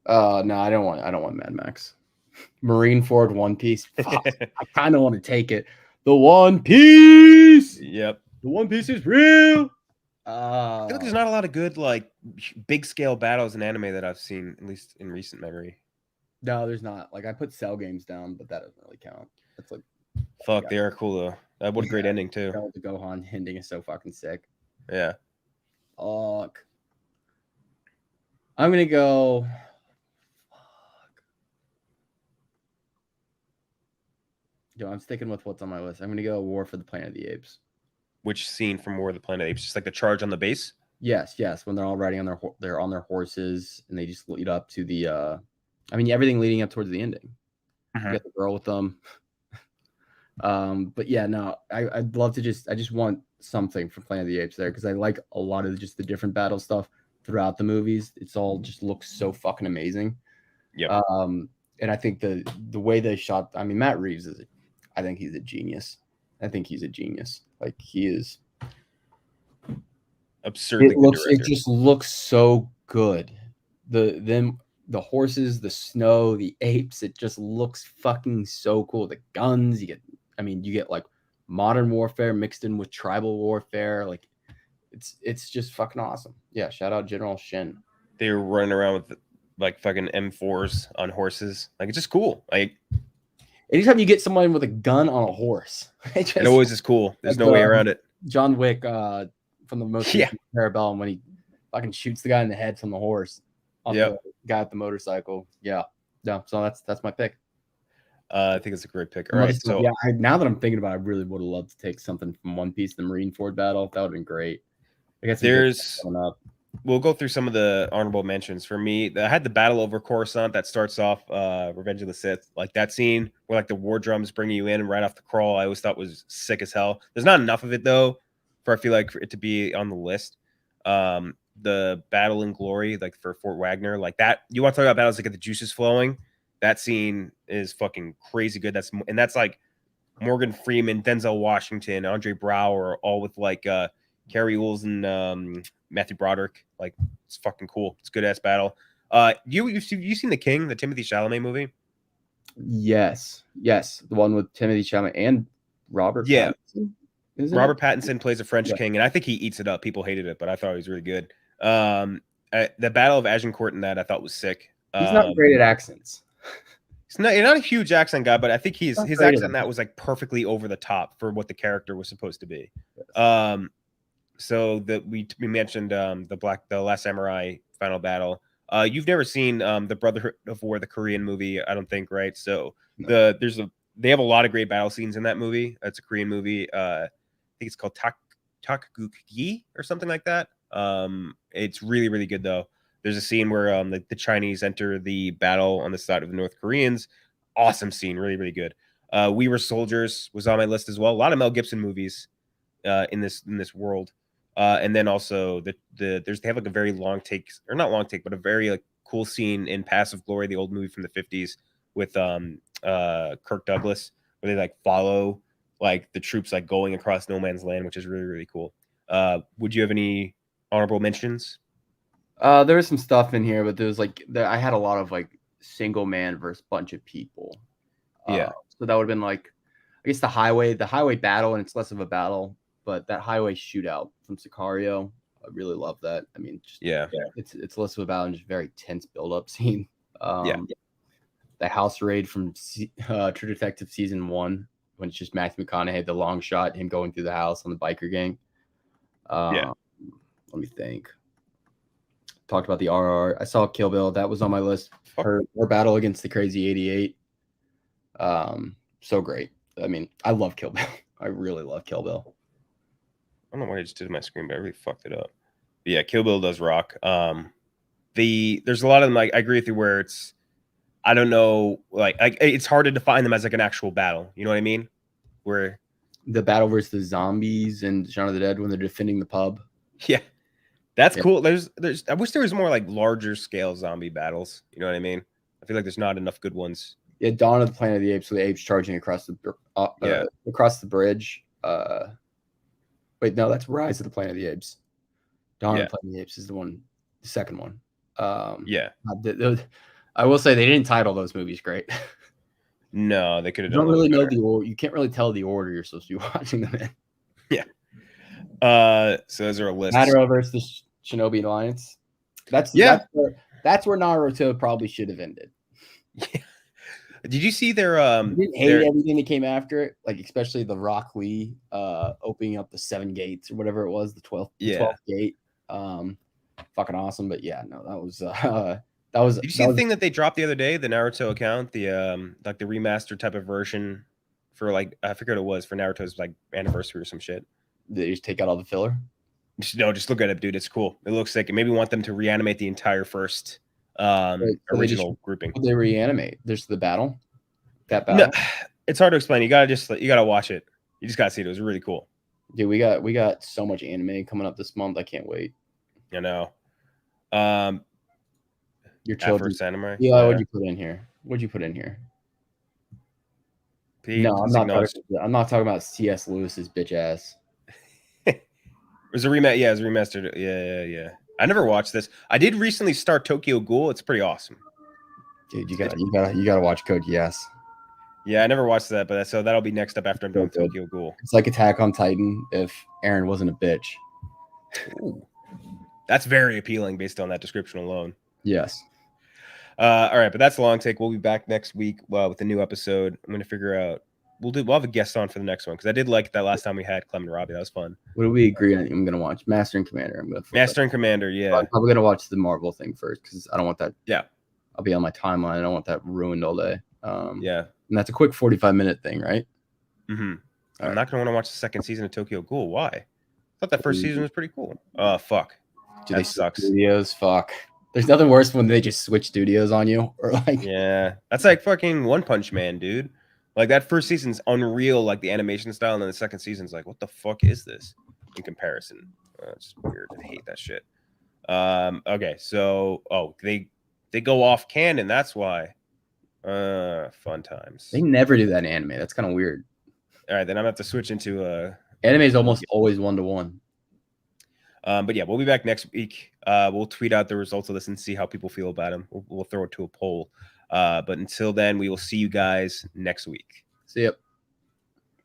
No, I don't want Mad Max. Marineford One Piece. Fuck, I kind of want to take it. The One Piece. Yep. The One Piece is real. I feel like there's not a lot of good like big scale battles in anime that I've seen, at least in recent memory. No, there's not. Like I put Cell Games down, but that doesn't really count. That's like fuck, they are cool though. What a great ending too. The Gohan ending is so fucking sick. Yeah. Fuck. I'm gonna go. Yo, I'm sticking with what's on my list. I'm gonna go War for the Planet of the Apes. Which scene from War of the Planet of the Apes? Just like the charge on the base? Yes. When they're all riding on they're on their horses and they just lead up to the. I mean, everything leading up towards the ending. You got the girl with them. But yeah, no, I'd love to I just want something from Planet of the Apes there because I like a lot of just the different battle stuff throughout the movies. It's all just looks so fucking amazing. Yeah. And I think the way they shot. I mean, Matt Reeves I think he's a genius. Like he is absurdly good director. It just looks so good. The horses, the snow, the apes, it just looks fucking so cool. The guns, you get like modern warfare mixed in with tribal warfare. Like it's just fucking awesome. Yeah, shout out General Shin. They were running around with like fucking M4s on horses. Like it's just cool. Like anytime you get someone with a gun on a horse, it always is cool. There's no way around it. John Wick from the most Parabellum when he fucking shoots the guy in the head from the horse. The guy at the motorcycle. Yeah. So that's my pick. I think it's a great pick. All right. So now that I'm thinking about it, I really would have loved to take something from One Piece, the Marineford battle. That would have been great. I guess we'll go through some of the honorable mentions. For me, I had the battle over Coruscant that starts off Revenge of the Sith. Like that scene where like the war drums bring you in right off the crawl, I always thought was sick as hell. There's not enough of it though for I feel like for it to be on the list. The battle in glory, like for Fort Wagner, like that. You want to talk about battles that get the juices flowing? That scene is fucking crazy good. That's like Morgan Freeman, Denzel Washington, Andre Braugher, all with like Carrie Ools and Matthew Broderick. Like it's fucking cool. It's a good ass battle. You seen The King, the Timothy Chalamet movie? Yes, the one with Timothy Chalamet and Robert. Yeah, Robert Pattinson plays a French king, and I think he eats it up. People hated it, but I thought he was really good. The Battle of Agincourt in that I thought was sick. He's not great at accents. He's not a huge accent guy, but I think his accent in that was like perfectly over the top for what the character was supposed to be. Yes. So that we mentioned the Last Samurai final battle. You've never seen the Brotherhood of War, the Korean movie, I don't think, right? So no. They have a lot of great battle scenes in that movie. It's a Korean movie. I think it's called Takgukgi or something like that. It's really, really good though. There's a scene where the Chinese enter the battle on the side of the North Koreans. Awesome scene, really, really good. We Were Soldiers was on my list as well. A lot of Mel Gibson movies in this world. And then also they have like a very long take, or not long take, but a very like cool scene in Passive Glory, the old movie from the 50s with Kirk Douglas, where they like follow like the troops like going across no man's land, which is really, really cool. Would you have any honorable mentions? There was some stuff in here, but there was I had a lot of like single man versus bunch of people. So that would have been like, I guess the highway battle, and it's less of a battle, but that highway shootout from Sicario, I really love that. I mean, it's less of a battle and just very tense build up scene. The house raid from True Detective season 1, when it's just Matthew McConaughey, the long shot, him going through the house on the biker gang. Yeah. Let me think. Talked about the RR. I saw Kill Bill. That was on my list. Her battle against the Crazy 88. So great. I mean, I love Kill Bill. I really love Kill Bill. I don't know why I just did my screen, but I really fucked it up. But yeah, Kill Bill does rock. There's a lot of them. Like, I agree with you where it's, I don't know, like it's hard to define them as like an actual battle. You know what I mean? Where the battle versus the zombies and Shaun of the Dead when they're defending the pub. Yeah, that's cool. There's. I wish there was more like larger scale zombie battles. You know what I mean? I feel like there's not enough good ones. Yeah, Dawn of the Planet of the Apes, with the apes charging across the across the bridge. Wait, no, that's Rise of the Planet of the Apes. Dawn of the Planet of the Apes is the second one. I will say they didn't title those movies great. No, they could have done. You don't really know the order. You can't really tell the order you're supposed to be watching them in. Yeah. So those are a list. Madara versus the Shinobi Alliance. That's where Naruto probably should have ended. Yeah. Did you see their didn't hate everything that came after it, like especially the Rock Lee opening up the 7 gates or whatever it was, the 12th gate. Fucking awesome. But yeah, no, that was Did you see the thing that they dropped the other day, the Naruto account, the like the remastered type of version for like, I forget what it was, for Naruto's like anniversary or some shit. They just take out all the filler? Just look at it, dude. It's cool. It looks like, maybe want them to reanimate the entire first original grouping. They reanimate. There's the battle. That battle. No, it's hard to explain. You gotta watch it. You just gotta see it. It was really cool. Dude, we got so much anime coming up this month. I can't wait. I know. Your children's anime. Yeah, what'd you put in here? No, I'm not talking about C.S. Lewis's bitch ass. It was a rematch. Yeah, it was remastered. Yeah. I never watched this. I did recently start Tokyo Ghoul. It's pretty awesome. Dude, you gotta watch Code Geass. Yeah, I never watched that, but so that'll be next up after I'm done Tokyo Ghoul. It's like Attack on Titan if Aaron wasn't a bitch. Ooh. That's very appealing based on that description alone. Yes. All right, but that's a long take. We'll be back next week with a new episode. I'm gonna figure out. We'll have a guest on for the next one because I did like that last time we had Clem and Robbie. That was fun. What do we agree on? I'm gonna watch Master and Commander. Master and Commander. Yeah, I'm probably gonna watch the Marvel thing first because I don't want that. Yeah, I'll be on my timeline. I don't want that ruined all day. Yeah, and that's a quick 45-minute thing, right? Mm-hmm. I'm not gonna want to watch the second season of Tokyo Ghoul. Why? I thought that first season was pretty cool. Fuck. Dude, that sucks. Studios, fuck. There's nothing worse when they just switch studios on you, or like. Yeah, that's like fucking One Punch Man, dude. Like that first season's unreal, like the animation style, and then the second season's like, what the fuck is this in comparison? It's weird. I hate that shit. Okay, so they go off canon. That's why. Fun times. They never do that in anime. That's kind of weird. All right, then I'm gonna have to switch into anime is almost always 1-to-1. But yeah, we'll be back next week. We'll tweet out the results of this and see how people feel about them. We'll throw it to a poll. But until then, we will see you guys next week. See ya.